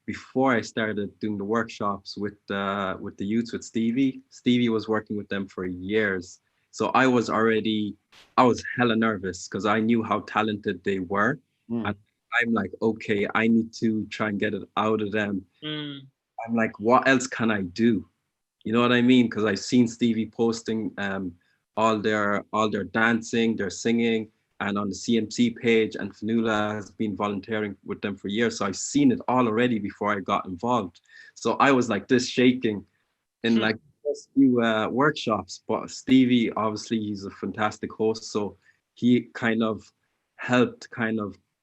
before I started doing the workshops with the youths with Stevie. Stevie was working with them for years. So I was hella nervous because I knew how talented they were. And I'm like, okay, I need to try and get it out of them. I'm like, what else can I do? You know what I mean? Because I've seen Stevie posting all their dancing, their singing, and on the CMC page, and Fanula has been volunteering with them for years. So I've seen it all already before I got involved. So I was like this shaking in like first few workshops. But Stevie, obviously, he's a fantastic host. So he kind of helped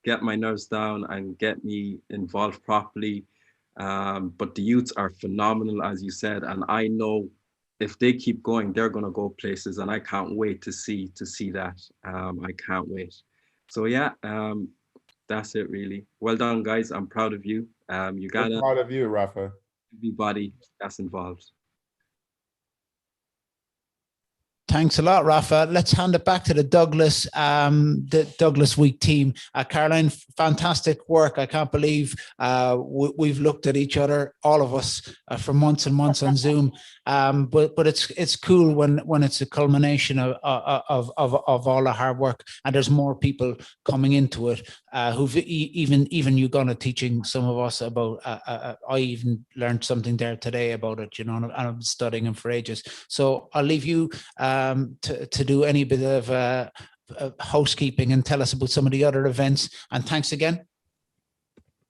get my nerves down and get me involved properly. But the youths are phenomenal, as you said, and I know if they keep going, they're going to go places, and I can't wait to see that. I can't wait. So yeah, that's it really. Well done, guys. I'm proud of you. You got We're proud of you, Rafa. Everybody that's involved. Thanks a lot, Rafa. Let's hand it back to the Douglas Week team. Caroline, fantastic work. I can't believe we've looked at each other, all of us, for months and months on Zoom. But it's cool when it's a culmination of all the hard work, and there's more people coming into it who've even you gonna teaching some of us about. I even learned something there today about it, you know, and I've been studying them for ages. So I'll leave you to do any bit of housekeeping and tell us about some of the other events. And thanks again.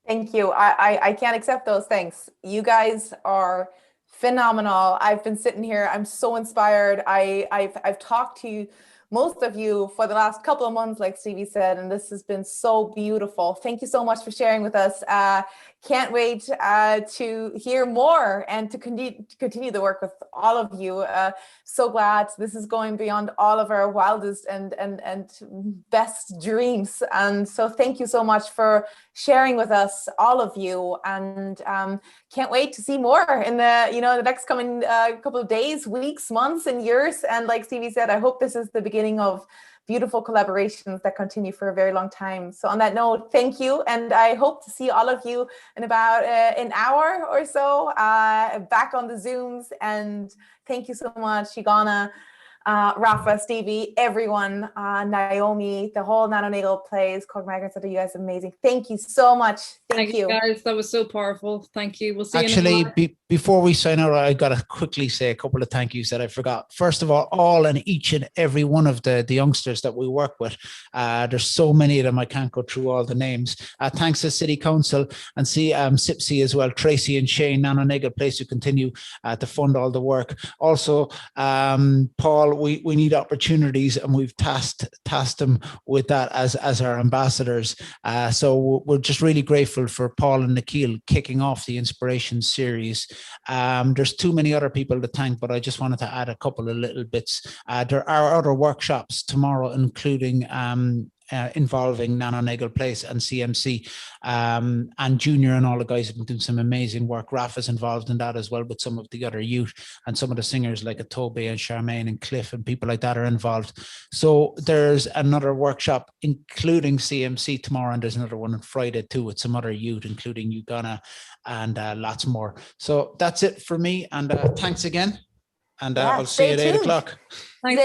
Thank you. I can't accept those thanks. You guys are phenomenal. I've been sitting here. I'm so inspired. I've talked to most of you for the last couple of months, like Stevie said, and this has been so beautiful. Thank you so much for sharing with us. Can't wait to hear more and to continue the work with all of you. So glad this is going beyond all of our wildest and best dreams. And so thank you so much for sharing with us, all of you. And can't wait to see more in the next coming couple of days, weeks, months, and years. And like Stevie said, I hope this is the beginning of beautiful collaborations that continue for a very long time. So on that note, thank you. And I hope to see all of you in about an hour or so back on the Zooms. And thank you so much, Yugana, Rafa, Stevie, everyone, Naomi, the whole Nanonatal Plays, Cork Migrant Centre. You guys are amazing. Thank you so much. Thank you guys. That was so powerful. Thank you. We'll see you. Actually, before we sign out, I got to quickly say a couple of thank yous that I forgot. First of all and each and every one of the youngsters that we work with. There's so many of them, I can't go through all the names. Thanks to City Council and SIPSI as well, Tracy and Shane, Nanonatal Place, to continue to fund all the work. Also, Paul, we need opportunities, and we've tasked them with that as our ambassadors. So we're just really grateful for Paul and Nikhil kicking off the Inspiration series. There's too many other people to thank, but I just wanted to add a couple of little bits. There are other workshops tomorrow, including involving Nanonatal Place and CMC, and Junior and all the guys have been doing some amazing work. Rafa's involved in that as well, with some of the other youth, and some of the singers like Atobe and Charmaine and Cliff and people like that are involved. So there's another workshop including CMC tomorrow, and there's another one on Friday too with some other youth, including Uganda and lots more. So that's it for me, and thanks again, and I'll see you at 8 o'clock. Thanks.